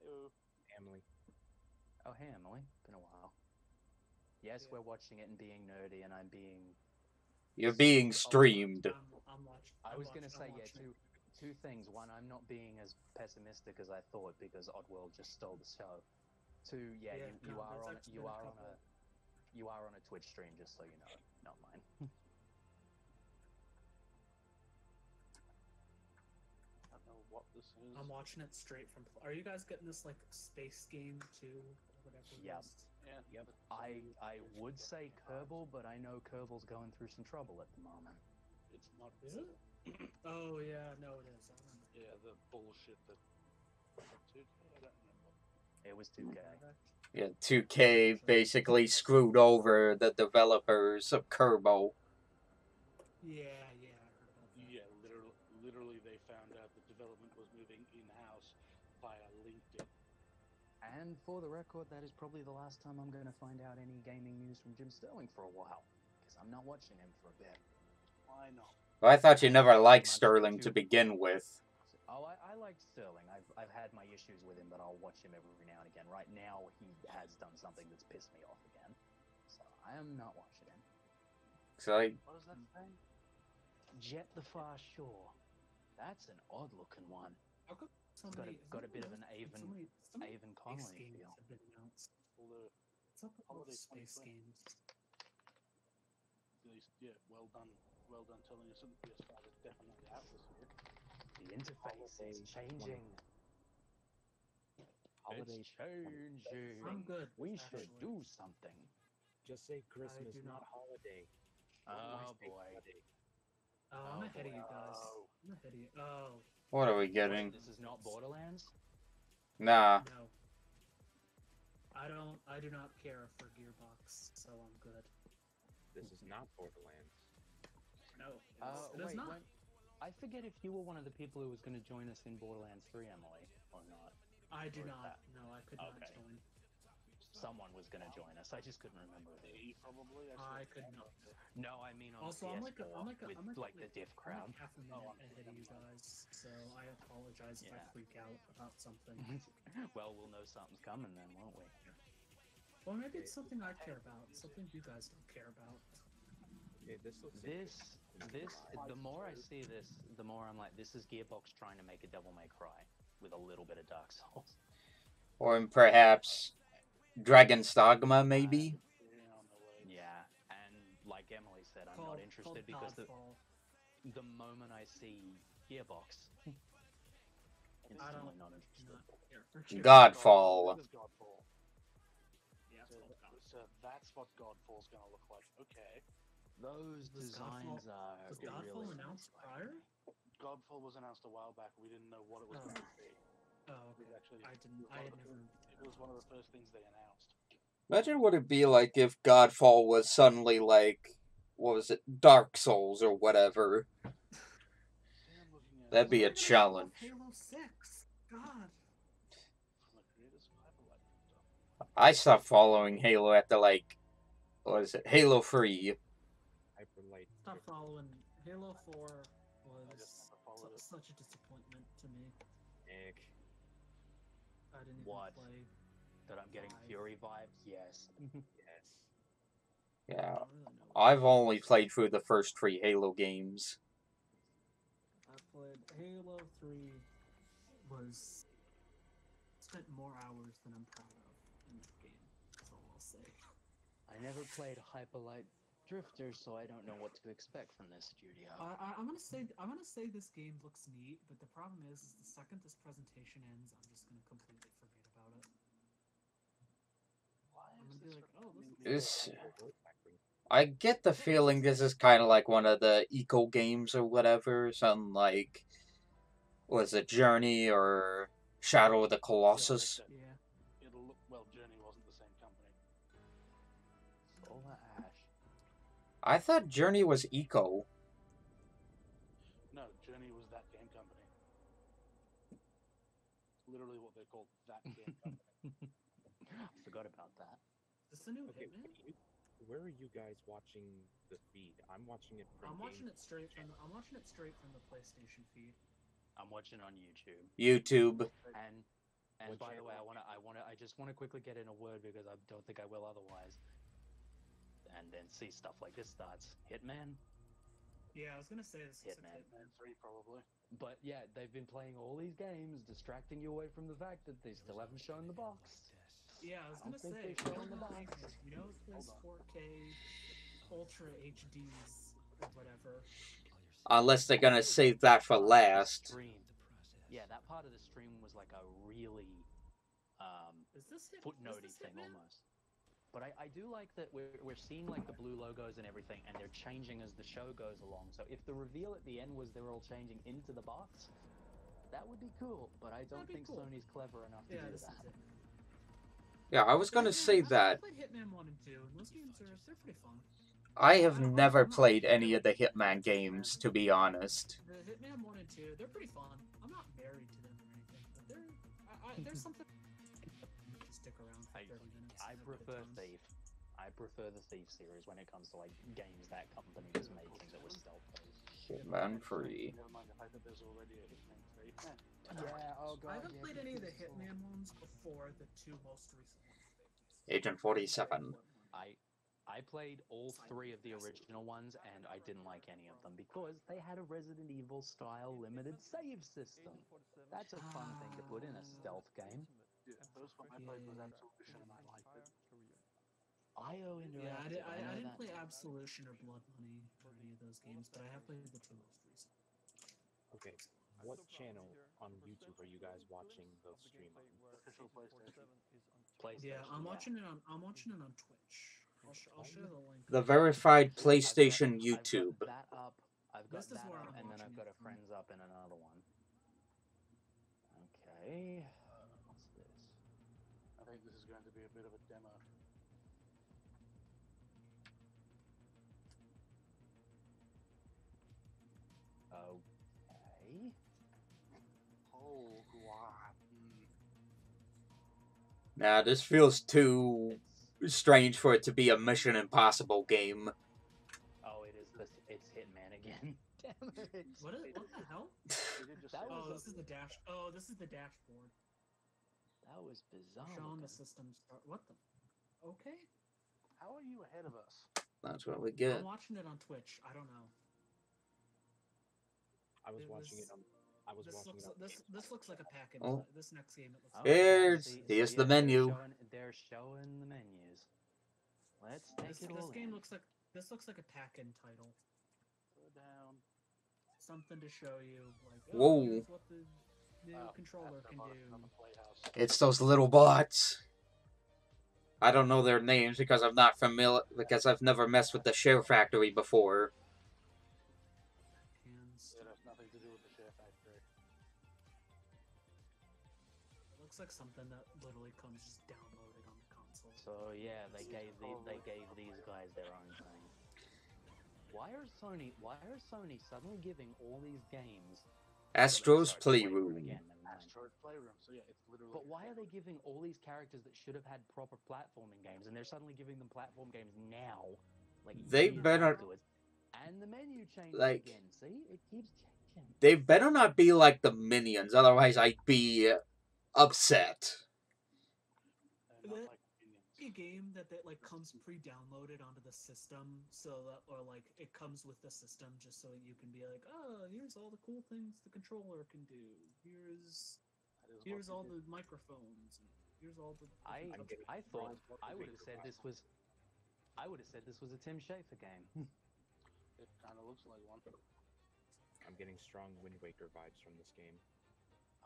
Ew. Family. Oh, hey, Emily. Been a while. Yes, Yeah. we're watching it and being nerdy, and I'm being... You're being streamed. I'm watching. I was going to say, yeah, two things. One, I'm not being as pessimistic as I thought because Oddworld just stole the show. Two, you are on a Twitch stream, just so you know, not mine. what this is. I'm watching it straight from. Are you guys getting this like space game too, or whatever? it Yep. is? Yeah. Yep. I would say Kerbal, but I know Kerbal's going through some trouble at the moment. It's not. Is it? Oh yeah, no, it is. I remember. Yeah, the bullshit that. 2K? I don't remember. It was 2K. Yeah, 2K basically screwed over the developers of Kerbal. Yeah, I heard about that. Yeah, literally, they found out that development was moving in-house via LinkedIn. And for the record, that is probably the last time I'm going to find out any gaming news from Jim Sterling for a while, because I'm not watching him for a bit. Why not? Well, I thought you never liked Sterling to begin with. Oh, I like Sterling. I've had my issues with him, but I'll watch him every now and again. Right now, he has done something that's pissed me off again, so I am not watching him. So What does that say? Jet the Far Shore. That's an odd-looking one. How come so Got a- many, got a how bit of come an so Avon- many Avon space Connolly games feel. have been announced? Although, What's up with all Holiday the space 2020. games? yeah, well done telling us that the PS5 is definitely out this year. The interface is changing. Holiday It's changing. I'm good. We actually. should do something. Just say Christmas, do not not. holiday. Oh Why say boy. holiday? Oh, I'm Oh, ahead of you guys. Oh. I'm ahead of you. Oh, what are we Wait, getting? this is not Borderlands? Nah. no. I do not care for Gearbox, so I'm good. This is not Borderlands. No, it is Wait, not. I forget if you were one of the people who was going to join us in Borderlands 3, Emily, or not. I do Or is not. that- No, I could not Okay. join. Someone was going to join us. I just couldn't remember who. He probably. I could not. No, I mean on Also, the I'm PS4 like with like the diff crowd. I'm like half a minute Oh, ahead of you guys, so I apologize if I Yeah. freak out about something. Well, we'll know something's coming then, won't we? Or maybe it's something I care about, something you guys don't care about. Okay, this looks This, the more I see this, the more I'm like, this is Gearbox trying to make a Devil May Cry with a little bit of Dark Souls. Or perhaps Dragon's Dogma, maybe? Yeah, on the way. Yeah, and like Emily said, I'm Called- not interested because Godfall. the moment I see Gearbox, instantly not interested. Not care for Gearbox. Godfall. This is Godfall. Yeah, it's called Godfall. So that's what Godfall's gonna look like. Okay. Those Was designs are Was Godfall really announced nice. prior? Godfall was announced a while back. We didn't know what it was Oh. going to be. Oh, It was okay. actually. I didn't. It was I one had of the never. first- It was one of the first things they announced. Imagine what it'd be like if Godfall was suddenly like, what was it, Dark Souls or whatever. See, I'm looking at That'd be a When are they gonna show off challenge. Halo 6. God. from the creators of Hyperlight. I stopped following Halo after like, what is it, Halo 3. Hyperlight. Stop following. Halo 4 I just was never followed it. such a disappointment to me. Nick. I didn't What? even play. That I'm getting Five. Fury vibes. Yes. Yes. Yeah. I don't really know what I've it only is. played through the first 3 Halo games. I played Halo 3. Was spent more hours than I'm proud of in that game. That's all I'll say. I never played Hyperlight Drifter, so I don't know what to expect from this studio. I'm gonna say this game looks neat, but the problem is the second this presentation ends, I'm just gonna completely forget about it. Why I'm is gonna be this like, oh, this reminding me This, of- I get the feeling this is kind of like one of the eco games or whatever, something like, was it Journey or Shadow of the Colossus? Yeah. It'll look well. Journey wasn't the same company. Solar Ash. I thought Journey was eco. No, Journey was that game company. Literally what they called that game company. I forgot about that. Is this a new Okay, Hitman? where are you guys watching the feed? I'm watching it from I'm watching Game it straight from. I'm watching it straight from the PlayStation feed. I'm watching on YouTube. YouTube. And What by the way, channel? I just want to quickly get in a word because I don't think I will otherwise. And then see stuff like this starts. Hitman? Yeah, I was gonna say this is Hitman. Hitman 3 probably. But yeah, they've been playing all these games, distracting you away from the fact that they still haven't shown the box. Yeah, I was I don't gonna think say. they show in the box. You know, there's 4K, Ultra HDs or whatever. Unless they're gonna save that for last. Stream. Yeah, that part of the stream was like a really Is this footnotey thing Hitman? almost. But I do like that we're seeing like the blue logos and everything, and they're changing as the show goes along. So if the reveal at the end was they're all changing into the box, that would be cool. But I don't That'd be think cool. Sony's clever enough to Yeah, do this that. is Hitman. Yeah, I was gonna say I that. played Hitman 1 and 2, and those games they're pretty fun. I have I'm never not played married any of the to Hitman games, to be honest. The Hitman 1 and 2, they're pretty fun. I'm not married to them or anything, but there's something to stick around for 30 minutes. I and have a good prefer time. Thief. I prefer the Thief series when it comes to like games that company was making that was stealth based. Hitman 3. Never mind the fact that there's already a Hitman 3. Yeah, oh god. I haven't played any of the Hitman ones before the two most recent ones. Agent 47. I played all three of the original ones, and I didn't like any of them because they had a Resident Evil style limited save system. That's a fun thing to put in a stealth game. Yeah, the first one I played was Absolution and I liked it. IO Yeah, Interactive. I didn't that play name. Absolution or Blood Money or any of those games, but I have played the two most recent. Okay, what channel on YouTube are you guys watching the stream on? Official PlayStation. PlayStation. Yeah, I'm watching it on Twitch. I'll share the link. The verified PlayStation I've YouTube. got that up. I've got This is that where up, I'm and then I've watching got it a from. friends up in another one. Okay. What's this? I think this is going to be a bit of a demo. Okay. Oh, wow. Nah, this feels too It's strange for it to be a Mission Impossible game. oh, it is this. It's Hitman again. Damn it. What the hell? They did just That say Oh, was this is the dash. Oh, this is the dashboard. That was bizarre. Showing the looking. system start. What the? Okay. How are you ahead of us? That's what we get. I'm watching it on Twitch. I don't know. I was It watching was- it on. I was This watching looks it on this looks like a pack in Oh. this next game. It looks Oh, like Here's- see- here's so the yeah, menu. They're showing the menus. Let's take this, it all this game in. looks like a pack-in title. Slow down. Something to show you, like Whoa. here's what the new Oh, controller after can about do. another playhouse. It's those little bots. I don't know their names because I'm not familiar, because I've never messed with the Share Factory before. And It has nothing to do with the Share Factory. it looks like something that literally comes just downloaded on the console. So yeah, they gave these guys their own thing. Why are Sony suddenly giving all these games? Astro's Sorry, Playroom. again, never mind. Asteroid Playroom. So yeah, it's literally. But why are they giving all these characters that should have had proper platforming games, and they're suddenly giving them platform games now? Like They years better- afterwards? And the menu changes Like- again. See, it keeps changing. They better not be like the Minions, otherwise I'd be upset. They're not That- like minions. A game that like comes pre-downloaded onto the system, so that or like it comes with the system just so you can be like, oh, here's all the cool things the controller can do. Here's That is here's what all they the did. microphones. And here's all the. I different getting- I thought what I the would have bigger said this was. I would have said this was a Tim Schafer game. It kind of looks like one. I'm getting strong Wind Waker vibes from this game.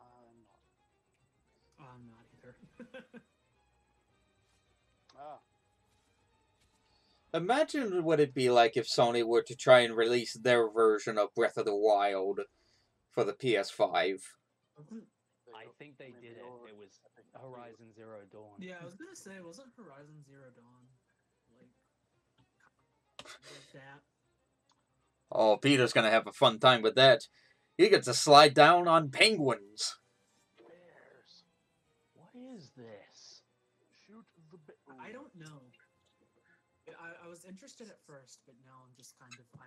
I'm not. I'm not either. Ah, Imagine what it'd be like if Sony were to try and release their version of Breath of the Wild for the PS5. Wasn't- there I you go. think they Maybe did it. they'll- It was I think they'll- Horizon Zero Dawn. yeah, I was gonna say, wasn't Horizon Zero Dawn like that? Oh, Peter's gonna have a fun time with that. He gets to slide down on penguins. Bears. What is this? Shoot the bear. I don't know. I was interested at first, but now I'm just kind of I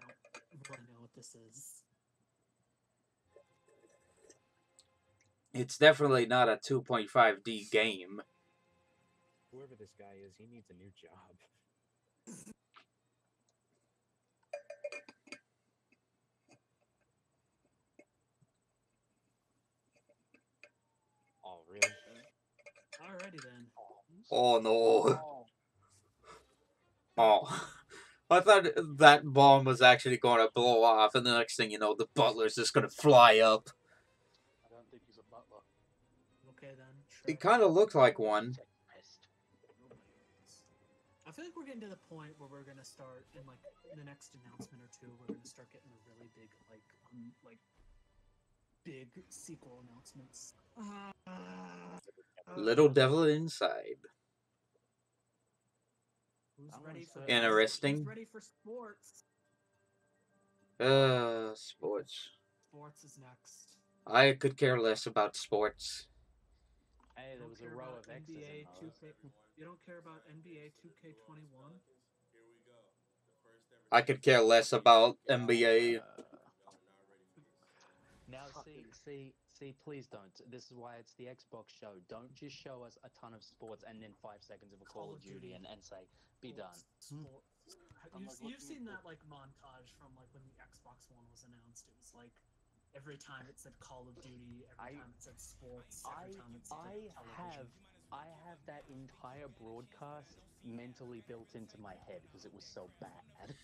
don't really know what this is. It's definitely not a 2.5D game. Whoever this guy is, he needs a new job. Oh, really? Alrighty then. Oh no. Oh, Oh. I thought that bomb was actually going to blow off, and the next thing you know, the butler's just going to fly up. I don't think he's It kind of looked like one. I feel like we're getting to the point where we're gonna start in like the next announcement or two. We're gonna start getting the really big like big sequel announcements. Little Devil Inside. Who's I ready wanna for say- Interesting. Who's ready for sports? Sports. Sports is next. I could care less about sports. Hey, You there don't was a care row about of X's NBA in those. 2K. You don't care about NBA 2K21. I could care less about NBA. Now, see, please don't. This is why it's the Xbox show. Don't just show us a ton of sports and then 5 seconds of a Call of Duty and say, be done. Sports. I'm like You've looking seen at that like montage from like when the Xbox One was announced. It was like every time it said Call of Duty, every time it said sports, every time it said television. I have that entire broadcast mentally built into my head because it was so bad.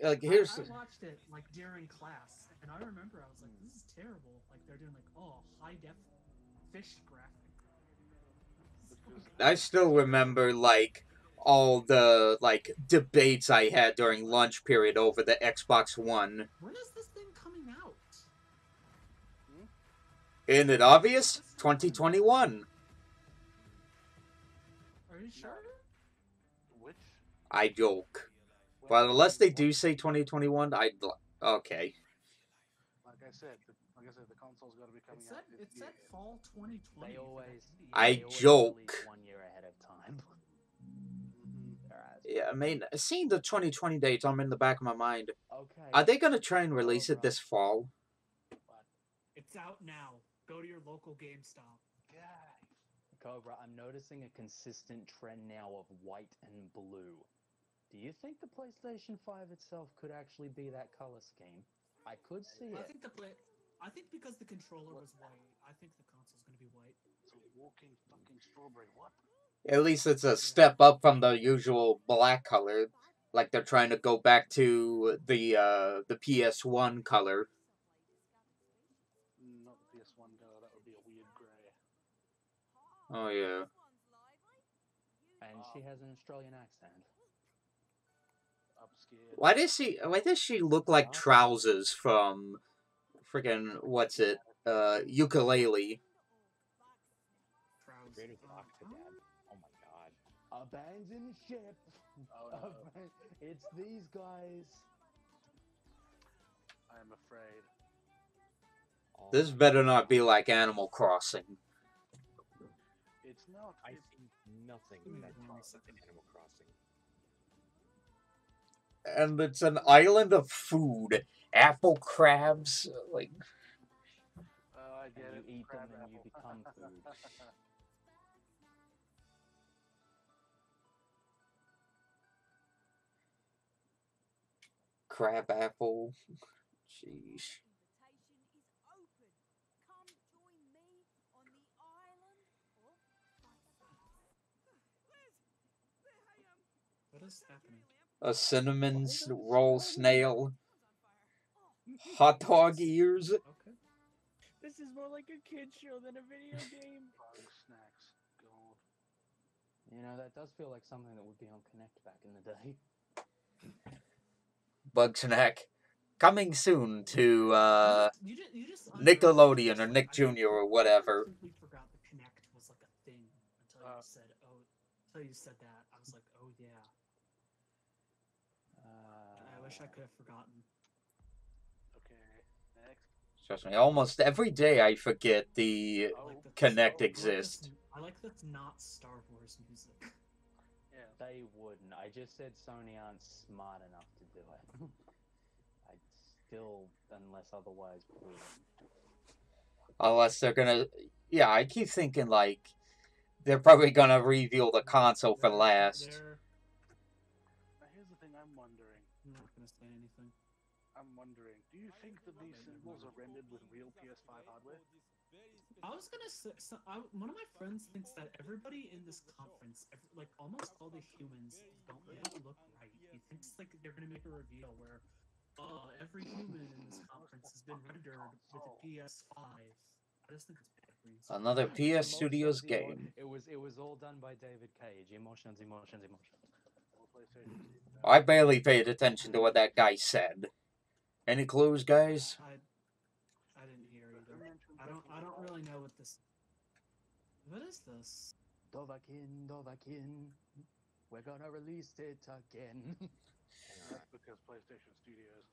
Like, here's I watched it like during class, and I remember I was like, "This is terrible." Like they're doing like, high def fish graphic. I still remember like all the like debates I had during lunch period over the Xbox One. When is this thing coming out? Isn't it obvious? 2021. Are you sure? which. I joke. But unless they do say 2021, okay. Like I said, the console's got to be coming out. It said fall 2020. They always, I they always joke. release 1 year ahead of time. Yeah, I mean, seeing the 2020 dates, I'm in the back of my mind. Okay. Are they gonna try and release it this fall? It's out now. Go to your local GameStop. Cobra, I'm noticing a consistent trend now of white and blue. Do you think the PlayStation 5 itself could actually be that color scheme? I could see it. I think because the controller was white, I think the console's gonna be white. It's a walking fucking strawberry. What? At least it's a step up from the usual black color. Like they're trying to go back to the PS1 color. Not the PS1 color. That would be a weird grey. Oh yeah. And she has an Australian accent. I'm scared. Why does she look like trousers from friggin' what's it? Ukulele. Greatest Octodad. Oh my god. Abandon ship. Oh, no. It's these guys. I'm afraid. This better not be like Animal Crossing. It's not. I see nothing that ties up to Animal Crossing. And it's an island of food. Apple crabs, like Oh, I get And it. you eat them Crab and you apple. become food. crab apple. Jeez. What is happening? A cinnamon roll snail. Hot dog ears. Okay. This is more like a kid show than a video game. Bug snacks. God. You know, that does feel like something that would be on Connect back in the day. Bug snack. Coming soon to You just Nickelodeon or like, Nick Jr. or whatever. I completely forgot the Kinect was like a thing until you said that. I was like, oh yeah. I wish I could have forgotten. Okay. Next. Trust me, almost every day I forget the Kinect exists. I like that's not Star Wars music. Yeah. They wouldn't. I just said Sony aren't smart enough to do it. I still, unless otherwise proven. Unless they're gonna... Yeah, I keep thinking, like, they're probably gonna reveal the console for last. Now here's the thing I'm wondering. I'm not gonna say anything. I'm wondering, do you think that these symbols are rendered with real PS5 hardware? I was gonna say, one of my friends thinks that everybody in this conference, like almost all the humans, they don't look right. He thinks like they're gonna make a reveal where, every human in this conference has been rendered with a PS5. I just think it's bad. Another PS Studios game. It was all done by David Cage. Emotions. All PlayStation Studios. I barely paid attention to what that guy said. Any clues, guys? I didn't hear either. I don't really know what this. What is this? Dovahkiin. We're gonna release it again. That's because PlayStation Studios.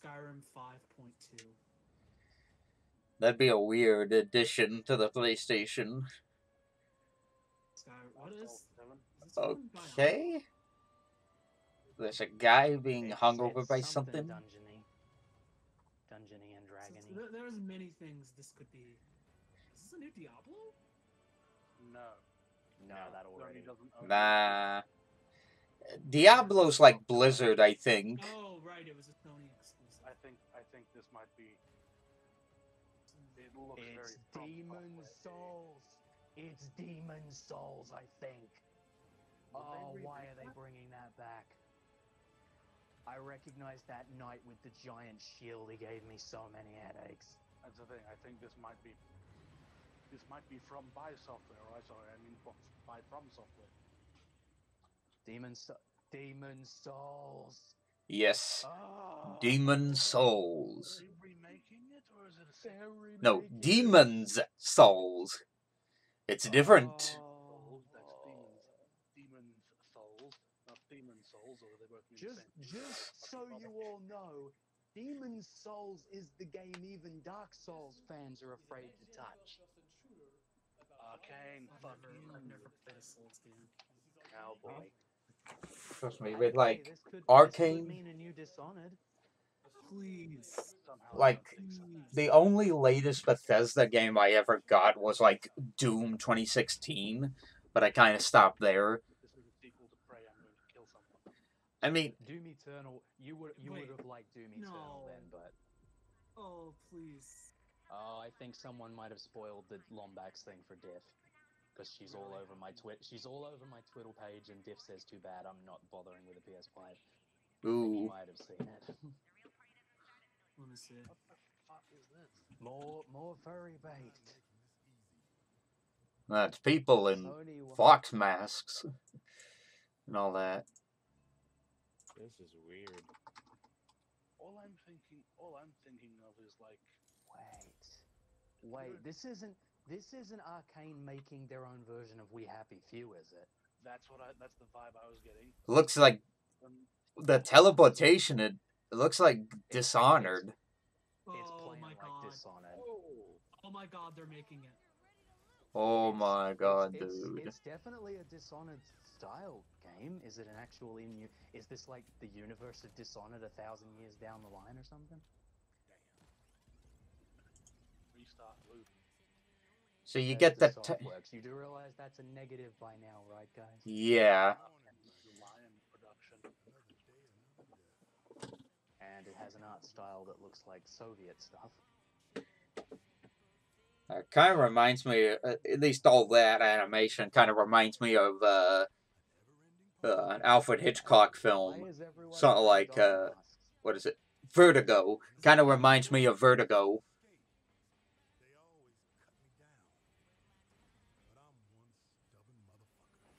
Skyrim 5.2. That'd be a weird addition to the PlayStation. What is? Seven. Is this one by Okay. There's a guy being hung over by something. Dungeony and dragony. There's many things this could be. Is this a new Diablo? No, that Sony already. doesn't own Nah. Diablo's like Blizzard, I think. Oh, right, it was a Sony exclusive. I think this might be. It looks very. It's From Demon Software. Souls. It's Demon Souls, I think. Would they Oh, why remake are they that? bringing that back? I recognize that knight with the giant shield. He gave me so many headaches. That's the thing. I think this might be. This might be from by software. From software. Demon Souls. Yes. Oh, Demon Souls. Are they remaking it, or is it a They're No, remaking it. Demon's Souls. It's different. Souls? That's Demon's Souls, not Demon Souls, or are they both mean the same? Just so you all know, Demon Souls is the game even Dark Souls fans are afraid to touch. Arcane, fuck you. I've never played a Souls game. Cowboy. Trust me, with like This could Arcane, mean a new Dishonored. Please. Somehow like, I don't think so. the only latest Bethesda game I ever got was like Doom 2016, but I kind of stopped there. This is a sequel to Prey. I'm going to kill someone. I mean, Doom Eternal. You would Wait, have liked Doom Eternal no. then, but Oh, please. I think someone might have spoiled the Lombax thing for Diff. Because she's all over my She's all over my Twiddle page, and Diff says, "Too bad, I'm not bothering with a PS5." You ooh, might have seen it. Let me see. What the fuck is this? more furry bait. that's people in Sony wa- fox masks and all that. This is weird. All I'm thinking of is like. Wait. This isn't Arcane making their own version of We Happy Few, is it? That's the vibe I was getting. Looks like Um, the teleportation, it looks like Dishonored. It's Oh playing my like god. Dishonored. Oh my god, they're making it. Oh my god, It's dude. definitely a Dishonored style game. Is it an actual Is this like the universe of Dishonored 1,000 years down the line or something? Restart loop. So you That's get the... Softworks. You do realize that's a negative by now, right, guys? Yeah. Lion production. And it has an art style that looks like Soviet stuff. Kind of reminds me, at least all that animation kind of reminds me of an Alfred Hitchcock film. Why is everyone Something wearing like, dog masks? what is it? Vertigo. Kind of reminds me of Vertigo.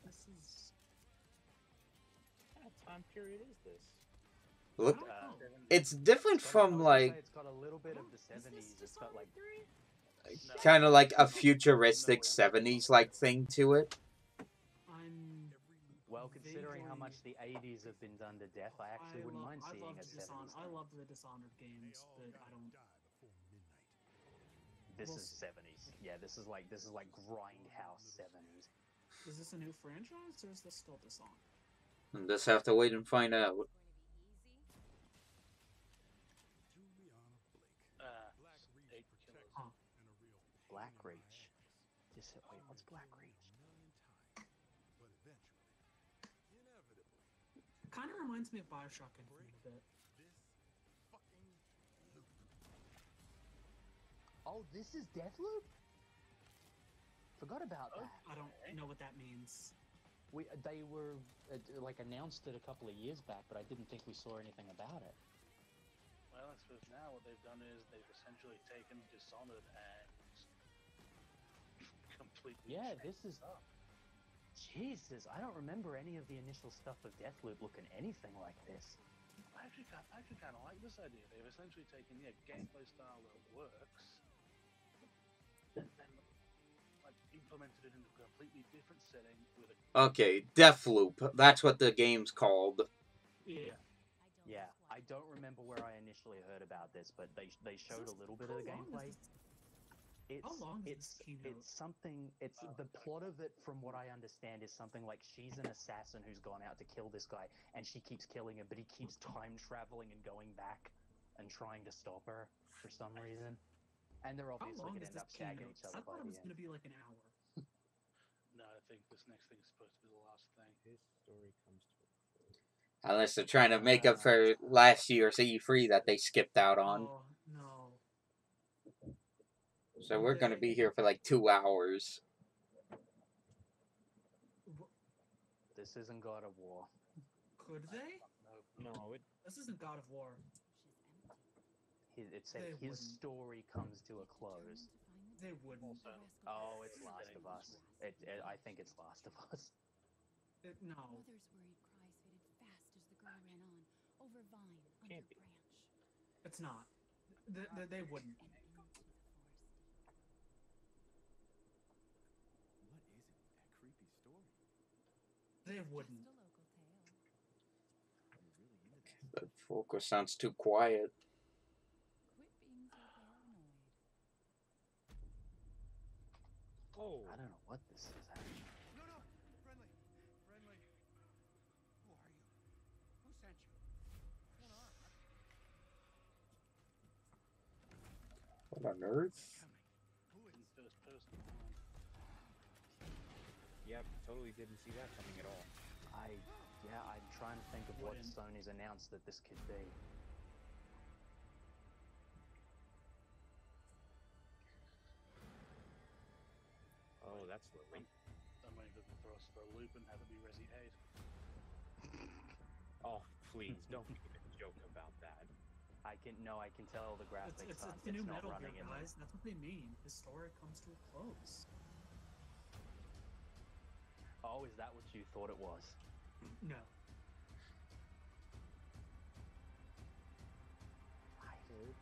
This is. What kind of time period is this? Look, I don't know. it's different from like It's got a little bit of the 70s. It's got like kind of like a futuristic 70s like thing to it. I'm. well, considering how much the 80s have been done to death, I actually wouldn't mind I seeing love a 70s. I love the Dishonored games, but I don't. This Well, is 70s. Yeah, this is like grindhouse 70s. Is this a new franchise or is this still Dishonored? And just have to wait and find out. Eight killers. Huh. Blackreach. Wait, what's Blackreach? Kind of reminds me of Bioshock Infinite a bit. Oh, this is Deathloop? Forgot about that. I don't know what that means. They were like announced it a couple of years back, but I didn't think we saw anything about it. Well, I suppose now what they've done is they've essentially taken Dishonored and completely. Yeah, changed this is. up. Jesus, I don't remember any of the initial stuff of Deathloop looking anything like this. I actually kind of like this idea. They've essentially taken gameplay style that works, and then like implemented it into a completely different setting with a. Okay, Deathloop. That's what the game's called. Yeah. Yeah, I don't remember where I initially heard about this, but they showed a little bit of the gameplay. How long is this keynote? It's something. It's the plot of it, from what I understand, is something like she's an assassin who's gone out to kill this guy, and she keeps killing him, but he keeps time traveling and going back and trying to stop her for some reason. And they're How obviously long going is to end this up shagging keynote? each other I by thought it the was end. going to be like an hour. No, I think this next thing is supposed to be the last thing. His story comes to a close. Unless they're trying to make up for last year's E3 that they skipped out on. Oh, no. So we're going to be here for like 2 hours. This isn't God of War. Could they? No, it. This isn't God of War. It said They his wouldn't. story comes to a close. They wouldn't. Oh, it's Last of Us. I think it's Last of Us. No. Mother's worried cries faded fast as the girl ran on, over vine, under Can't be. branch, It's not. They wouldn't. and into the forest. What is it with that creepy story? They wouldn't. Just a local tale. You're really into this. The focus sounds too quiet. Quit being so paranoid. Oh, I don't know what this is actually. No, no, friendly, friendly. Who are you? Who sent you? What's going on? What on earth? Coming. Who is? In first person. yep, totally didn't see that coming at all. I'm trying to think of what Wouldn't. Sony's announced that this could be. Oh, that's lovely. I'm waiting for them to throw us for a loop and have it be Resi 8. Oh, please, don't make a joke about that. I can tell the graphics It's aren't. the new It's not Metal Gear, running in. guys. That's what they mean. His story comes to a close. Oh, is that what you thought it was? No.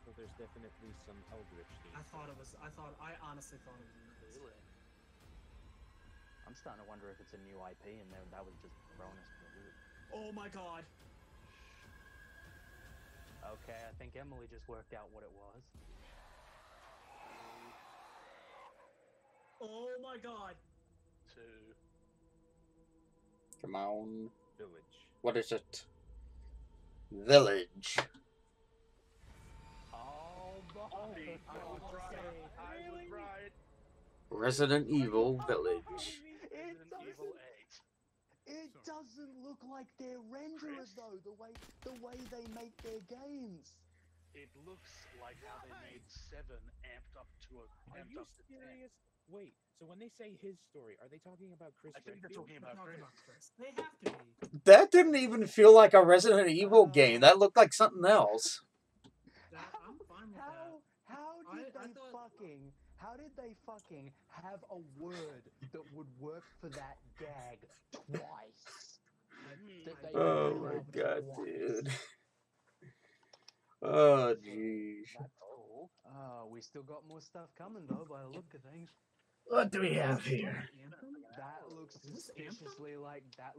So there's definitely some Eldritch themes. I honestly thought it was. Really? I'm starting to wonder if it's a new IP and that was just thrown us for a loop. Oh my god. Okay, I think Emily just worked out what it was. Oh my god. 2. Come on. Village. What is it? Village. Oh, my I was right. I was right. Resident Evil Village. Resident Evil 8. It doesn't look like their renderers though. The way they make their games. It looks like how they made 7 amped up to a Are amped you up to 10. serious? Wait, so when they say his story, are they talking about Chris I think they're Redfield? talking about Talking Chris. about Chris. They have to be. That didn't even feel like a Resident Evil game. That looked like something else. I'm fine with that. How did they fucking have a word that would work for that gag twice? That they Oh put my out god, twice. dude. Oh jeez. That's cool. We still got more stuff coming though, by the look of things. What do we have here? Anthem? That looks Is this Anthem? suspiciously like Death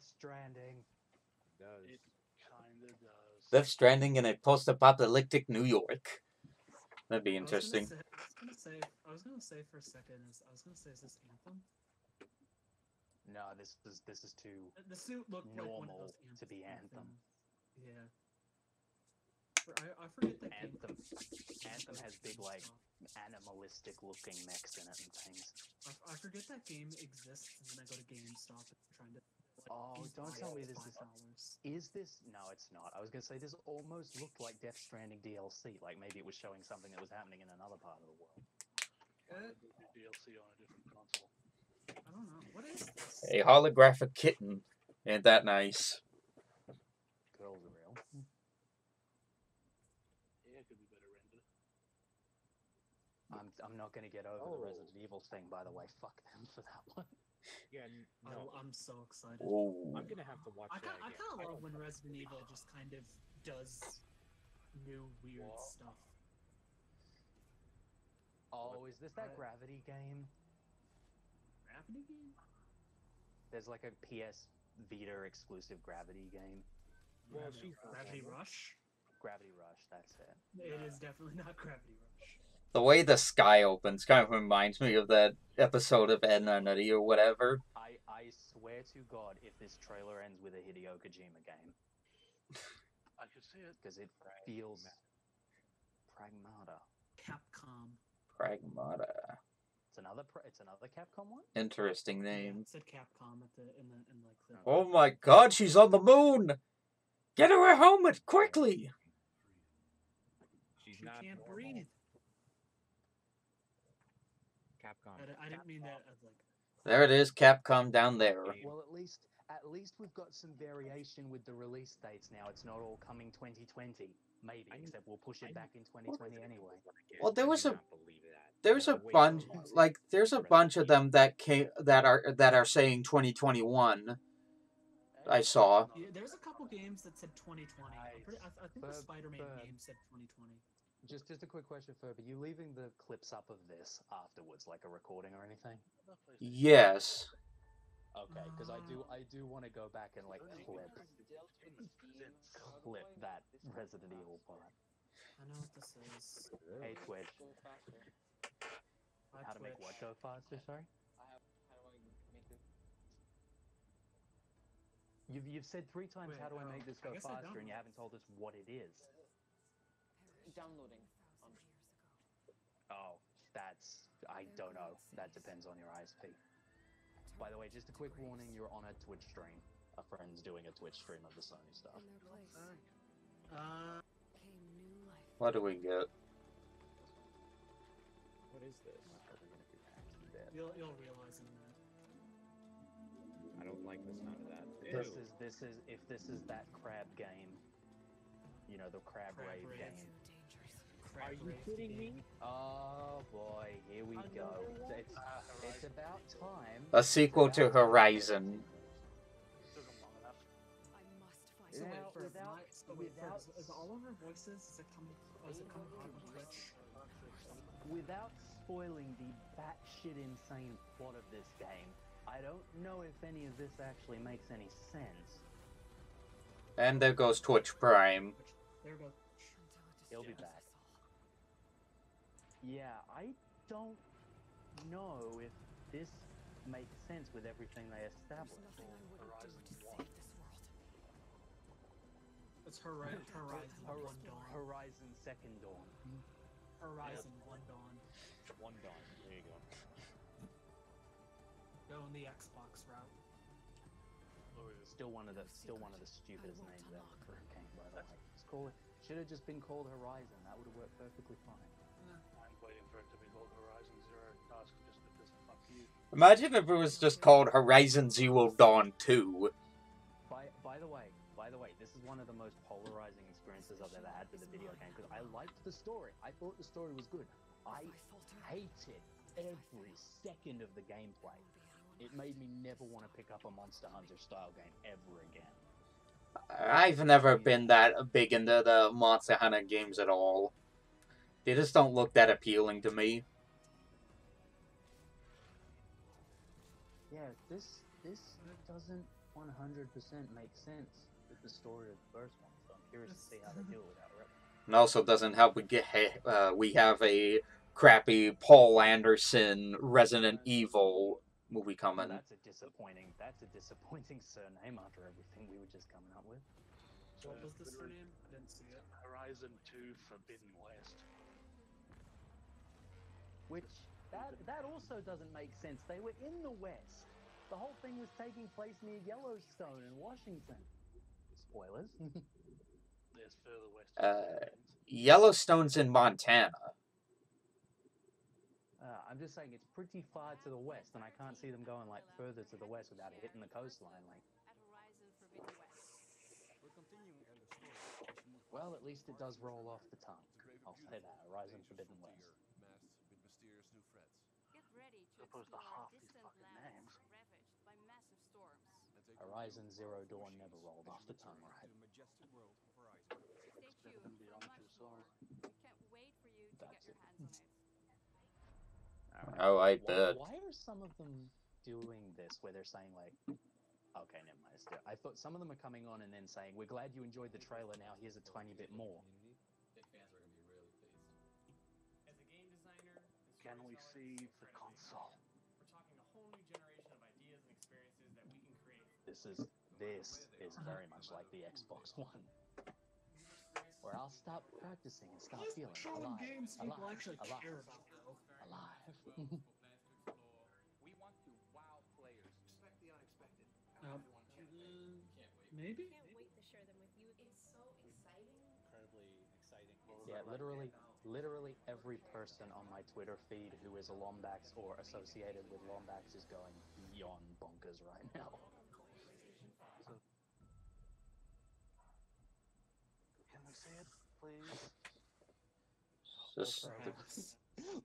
Stranding. It does. It kinda does. Death Stranding in a post-apocalyptic New York. That'd be I was gonna interesting. say for a second. Is this Anthem? No, this is too The suit looked like one of normal those to be Anthem. Yeah. I forget that game. Anthem has big like animalistic looking mechs in it and things. I forget that game exists, and then I go to GameStop and trying to. Oh, don't tell me this is $5. Is this? No, it's not. I was gonna say this almost looked like Death Stranding DLC. Like maybe it was showing something that was happening in another part of the world. Why would they do DLC on a different console? I don't know. What is this? A holographic kitten. Ain't that nice? Girls are real. Yeah, it could be better rendered. I'm I'm not gonna get over the Resident Evil thing, by the way. Fuck them for that one. Yeah, no, I'm so excited. Oh. I'm gonna have to watch I that kind again. of love when Resident Evil just kind of does new weird stuff. Oh, is this that Gravity game? Gravity game? There's like a PS Vita exclusive Gravity game. Well, she's Gravity Rush? Gravity Rush, that's it. It is definitely not Gravity Rush. The way the sky opens kind of reminds me of that episode of Ed and Eddie or whatever. I swear to God, if this trailer ends with a Hideo Kojima game. I could see it. Because it feels Pragmata. Capcom. Pragmata. It's another Capcom one? Interesting Yeah, name. it said Capcom in like the. Oh my God, she's on the moon! Get her a helmet quickly! She can't breathe. Capcom. I didn't mean that as like. There it is, Capcom down there. Well, at least we've got some variation with the release dates now. It's not all coming 2020, maybe, except we'll push it back in 2020 anyway. Well, there was I a do not believe that. there's a Wait, bunch hold on. like there's a bunch of them that are saying 2021. I saw. Yeah, there's a couple games that said 2020. I think the Spider-Man game said 2020. Just a quick question, Ferb. Are you leaving the clips up of this afterwards, like a recording or anything? Yes. Okay, because I do want to go back and like clip that Resident Evil part. I know what this is. Hey Twitch. Hi, How to make what go faster? Sorry. You've said 3 times, Wait, how do I make this go I guess I faster, don't and you know. haven't told us what it is. Downloading. Oh, I don't know. That depends on your ISP. By the way, just a quick warning, you're on a Twitch stream. A friend's doing a Twitch stream of the Sony stuff. What do we get? What is this? You'll realize in a minute. I don't like the sound of that. This is if this is that crab game. You know, the crab rave game. Are you kidding me? Oh boy, here we go. It's about time. A sequel to Horizon. So wait, Now, without is all of our voices? Is it coming on Twitch? Without spoiling the batshit insane plot of this game, I don't know if any of this actually makes any sense. And there goes Twitch Prime. There we go. He'll be back. Yeah, I don't know if this makes sense with everything they established. It's Horizon One Dawn. Horizon Second Dawn. Horizon One Dawn. One Dawn. There you go. Going the Xbox route. Still one of the stupidest names ever for a game, by the way. Should have just been called Horizon. That would have worked perfectly fine. I'm waiting for it to be called Horizon Zero Dawn just because fuck you. Imagine if it was just called Horizon Zero Dawn 2. By the way, this is one of the most polarizing experiences I've ever had with a video game because I liked the story. I thought the story was good. I hated every second of the gameplay. It made me never want to pick up a Monster Hunter style game ever again. I've never been that big into the Monster Hunter games at all. They just don't look that appealing to me. Yeah, this doesn't 100% make sense with the story of the first one, so I'm curious to see how they do it without it. And also doesn't help we have a crappy Paul Anderson Resident Evil movie coming. That's a disappointing surname after everything we were just coming up with. What was the surname? I didn't see it. Horizon 2 Forbidden West. Which that also doesn't make sense. They were in the West. The whole thing was taking place near Yellowstone in Washington. Spoilers. There's further west. Yellowstone's in Montana. I'm just saying it's pretty far to the west, and I can't see them going like further to the west without hitting the coastline. Like, well, at least it does roll off the tongue. I'll say that. Horizon Forbidden West. opposed to half these fucking names. Horizon Zero Dawn never rolled off the tongue, right? It's better than Beyond Two Souls. That's it. Oh, I Why, bet. why are some of them doing this where they're saying like, okay, never mind. I thought some of them are coming on and then saying, we're glad you enjoyed the trailer, now here's a tiny bit more. Can we see the console? This is very much like the Xbox One. Where I'll stop practicing and start feeling Show them alive. games people alive, actually alive, care about, though. alive. We want to wow players. Expect the unexpected. Maybe? Can't wait to share them with you. It's so exciting. Incredibly exciting. Yeah, literally every person on my Twitter feed who is a Lombax or associated with Lombax is going beyond bonkers right now. Can we see it, please? Just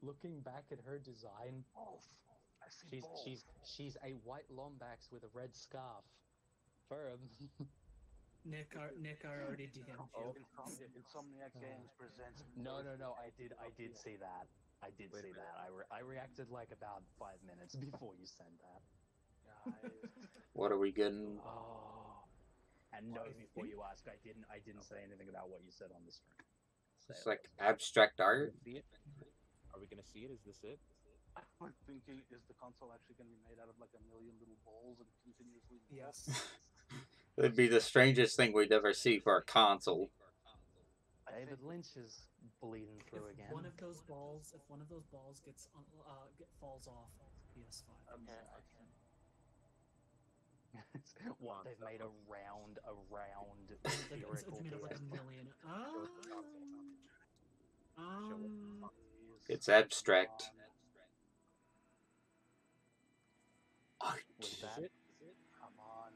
Looking back at her design, I see balls. she's a white Lombax with a red scarf. Firm. Nick, I already DM'd you. Insomniac Games presents. No. I did see that. I reacted like about 5 minutes before you sent that. Guys. what are we getting? Oh. And no, before you ask, I didn't say anything about what you said on the stream. It's like abstract art. See it? Are we gonna see it? Is this it? I'm thinking, is the console actually going to be made out of like a million little balls and continuously? Yes. It'd be the strangest thing we'd ever see for a console. David Lynch is bleeding through again. If one of those balls gets falls off PS5. Okay. What, they've made a round It's spherical made of like PS5. a million. It's abstract. Was that? Come on.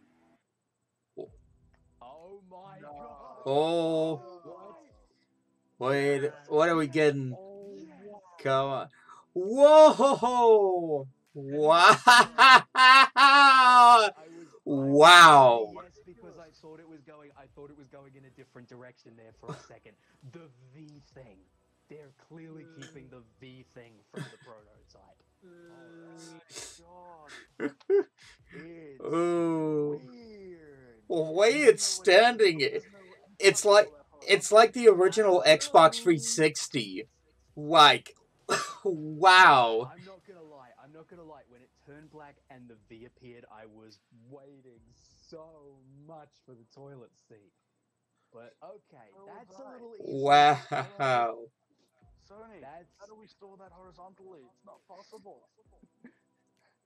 Oh my god! Oh, wait, what are we getting? Come on. Whoa! Wow! Wow! Yes, because I thought it was going in a different direction there for a second. The V thing. They're clearly keeping the V thing from the prototype. God. It's Ooh. weird. The way it's standing, it's like the original Xbox 360. Like, wow. I'm not gonna lie. When it turned black and the V appeared, I was waiting so much for the toilet seat. But okay, that's a little easier. Wow. Sony, how do we store that horizontally? It's not possible.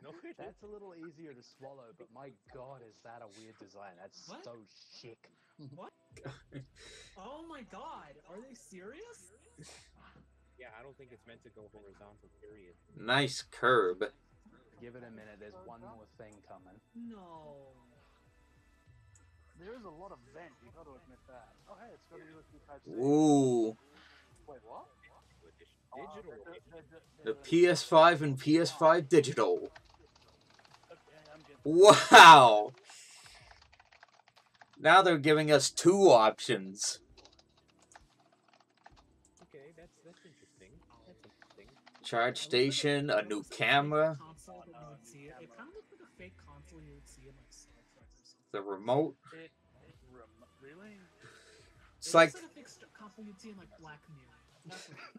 No, That's a little easier to swallow, but my god, is that a weird design? That's What? so chic. What? Oh my god, are they serious? Yeah, I don't think it's meant to go horizontal. Period. Nice curb. Give it a minute, there's one more thing coming. No. There is a lot of vent, you got to admit that. Oh, hey, it's got a USB Type-C. Ooh. Wait, what? Digital. The PS5 and PS5 digital. Okay, I'm getting. Wow. Now they're giving us 2 options. Okay, that's interesting. That's interesting. Charge station, a new camera, Console that you would see it. It kind of looked like a fake console you would see in like Star Trek or something. the remote. Really? It's It like looks like a fake console you'd see in like Black Mirror.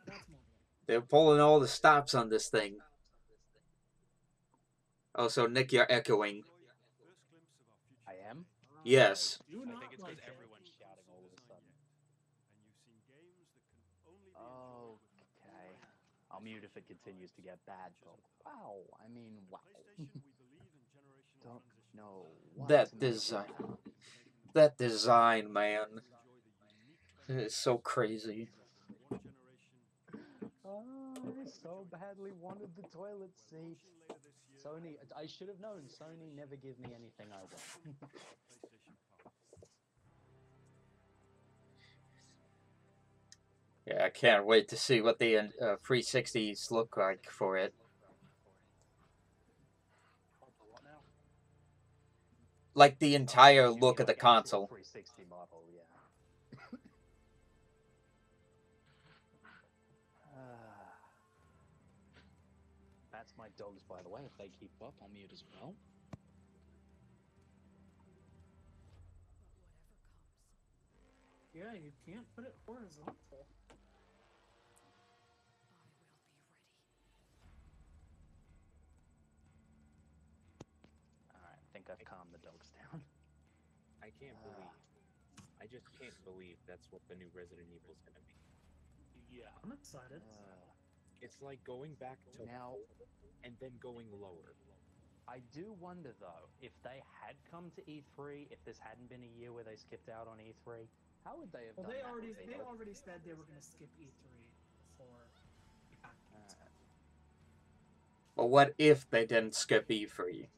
That's more. they're pulling all the stops on this thing. Oh, so Nick, you're echoing. I am? Yes. Do I not think it's like because it. everyone's shouting all of a sudden. Okay. I'll mute if it continues to get bad, but wow. I mean, wow. Don't know what That to make of design. that. That design, man. It's so crazy. Oh, I so badly wanted the toilet seat. Sony, I should have known. Sony never give me anything I want. Yeah, I can't wait to see what the 360s look like for it. like the entire You look mean of the like actual console. 360 model, yeah. That's my dogs, by the way. If they keep up, I'll mute as well. Yeah, you can't put it horizontal. Alright, I think I've calmed the dogs down. I can't believe. I just can't believe that's what the new Resident Evil's gonna be. Yeah. I'm excited. It's like going back to Now, and then going lower. I do wonder though, if they had come to E3, if this hadn't been a year where they skipped out on E3, how would they have Well, done they that? already said they were going to skip E3 before. But what if they didn't skip E3?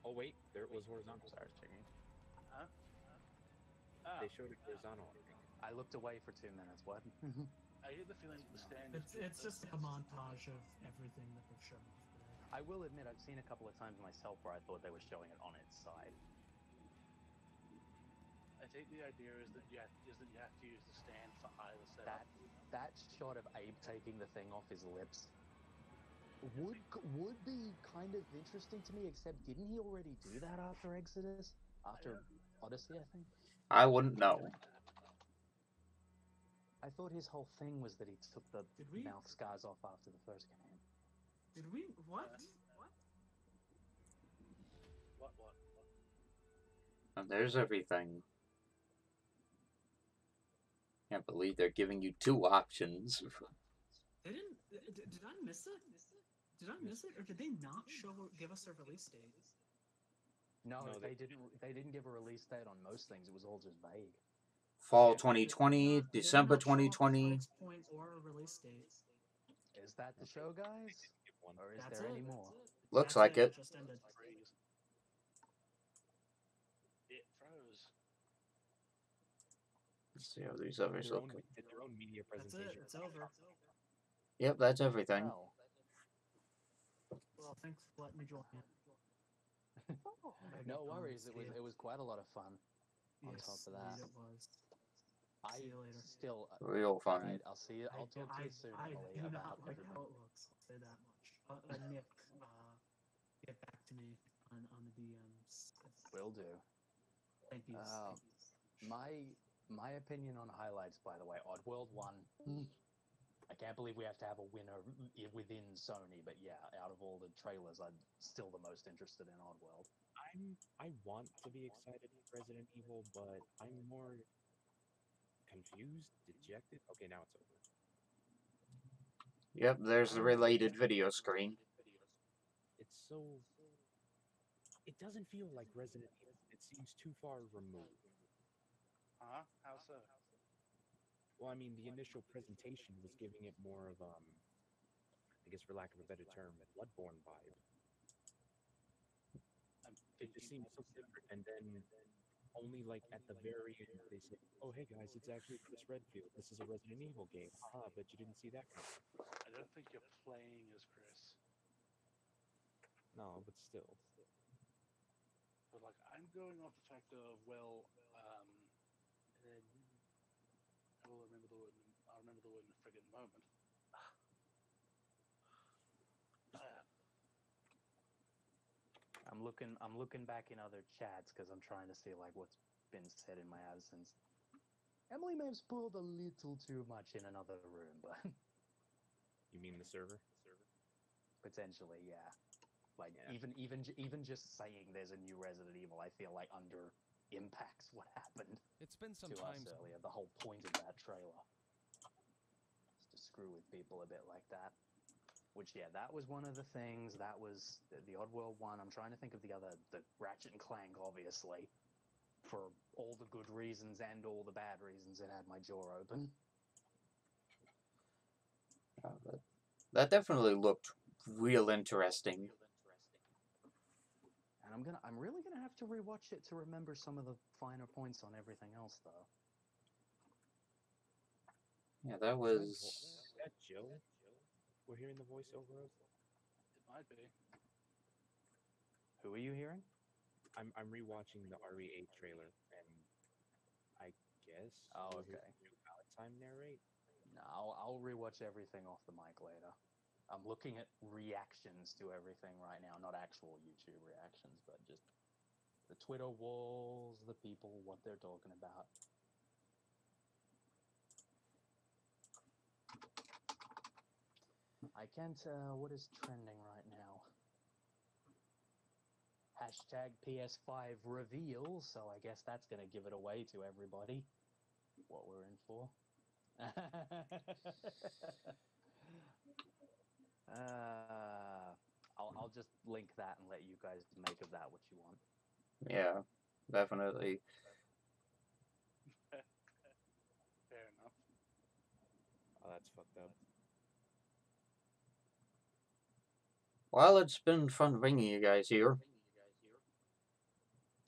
Oh wait, there it was horizontal. Sorry, checking. Huh? They showed it horizontal. I looked away for 2 minutes. What? I get the feeling that the stand is It's just a montage of everything that they've shown off today. I will admit, I've seen a couple of times myself where I thought they were showing it on its side. I think the idea is that you have to use the stand for either setup. That shot of Abe taking the thing off his lips would be kind of interesting to me, except didn't he already do that after Exodus? After Odyssey, I think? I wouldn't know. I thought his whole thing was that he took the mouth scars off after the first game. Did we? What? What? And there's everything. Can't believe they're giving you 2 options. They didn't. Did I miss it? Did I miss it, or did they not give us a release date? No, they didn't. They didn't give a release date on most things. It was all just vague. Fall 2020, December 2020. Point or a release date. Is that the show, guys? Or is there any more? Looks like it. Just ended. It froze. Let's see how these others look. It's their own media That's presentation. it. It's over. Yep, that's everything. Well, thanks for letting me join. No worries. It was quite a lot of fun. On top of that, it was. I See you later. still Real fun. Alright, I'll see you. I'll talk to you soon, I Emily. do About not like everything. how it looks. I'll say that much. Nick, get back to me on the DMs. Will do. Thank you. My opinion on highlights, by the way, Oddworld 1. I can't believe we have to have a winner within Sony, but yeah, out of all the trailers, I'm still the most interested in Oddworld. I want to be excited for Resident Evil, but I'm more confused, dejected. Okay, now it's over. Yep, there's the related video screen. It's so... It doesn't feel like Resident Evil. It seems too far removed. Huh? How so? Well, I mean, the initial presentation was giving it more of, I guess for lack of a better term, a Bloodborne vibe. It just seems so different, and then only like at the very end they say, "Oh, hey guys, it's actually Chris Redfield. This is a Resident Evil game. Haha, bet you didn't see that coming." I don't think you're playing as Chris. No, but still. But like, I'm going off the fact of I'll remember the word. I'll remember the word in a friggin' moment. I'm looking back in other chats because I'm trying to see like what's been said in my absence. Emily may have spoiled a little too much in another room, but You mean the server? potentially, yeah. Like even just saying there's a new Resident Evil, I feel like under impacts what happened. It's been some to time us earlier. The whole point of that trailer is to screw with people a bit like that. Which, yeah, that was one of the things. That was the Oddworld one. I'm trying to think of the Ratchet and Clank, obviously, for all the good reasons and all the bad reasons. It had my jaw open. That definitely looked real interesting. And I'm really gonna have to rewatch it to remember some of the finer points on everything else, though. Yeah, that was... Is that Jill we're hearing the voiceover of? Might be. Who are you hearing? I'm rewatching the RE8 trailer, and I guess Oh, we'll hear okay. the new Valentine narrate. No, I'll rewatch everything off the mic later. I'm looking at reactions to everything right now, not actual YouTube reactions, but just the Twitter walls, the people, what they're talking about. I can't tell what is trending right now. Hashtag PS5 reveal, so I guess that's going to give it away to everybody what we're in for. I'll just link that and let you guys make of that what you want. Yeah, definitely. Fair enough. Oh, that's fucked up. Well, it's been fun bringing you guys here.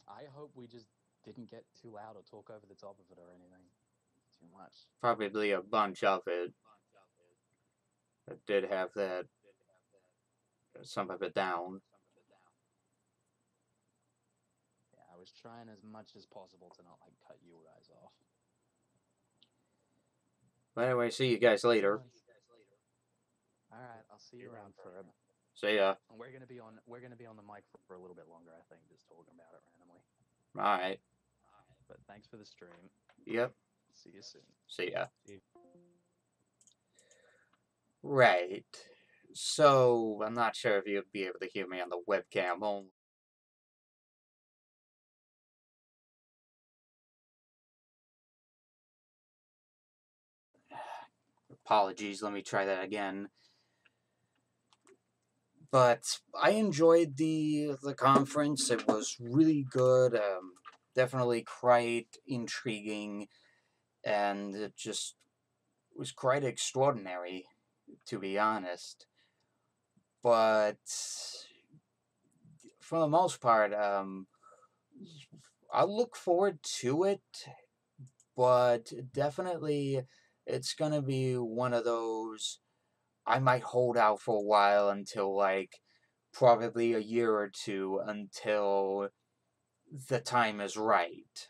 I hope we just didn't get too loud or talk over the top of it or anything too much. Probably a bunch of it. It did have that, some of it down. Yeah, I was trying as much as possible to not like cut you guys off. But anyway, see you guys later. All right, I'll see you around for a bit. See ya. And we're gonna be on the mic for a little bit longer, I think, just talking about it randomly. Alright. But thanks for the stream. Yep. See you soon. See ya. See. Right. So, I'm not sure if you'd be able to hear me on the webcam only. Apologies, let me try that again. But I enjoyed the conference. It was really good. Definitely quite intriguing, and it just was quite extraordinary, to be honest. But for the most part, I look forward to it. But definitely, it's gonna be one of those. I might hold out for a while until, like, probably a year or two until the time is right.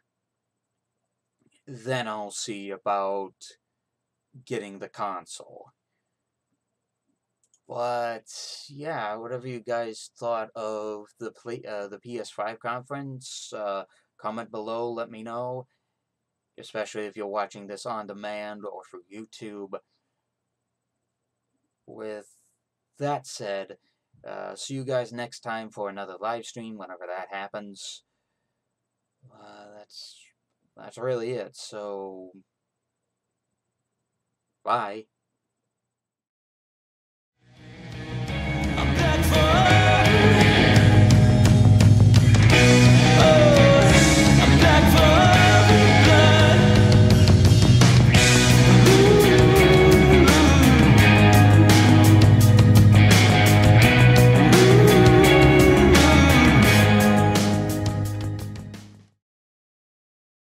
Then I'll see about getting the console. But yeah, whatever you guys thought of the PS5 conference, comment below. Let me know, especially if you're watching this on demand or through YouTube. With that said, see you guys next time for another live stream whenever that happens. That's really it. So, bye.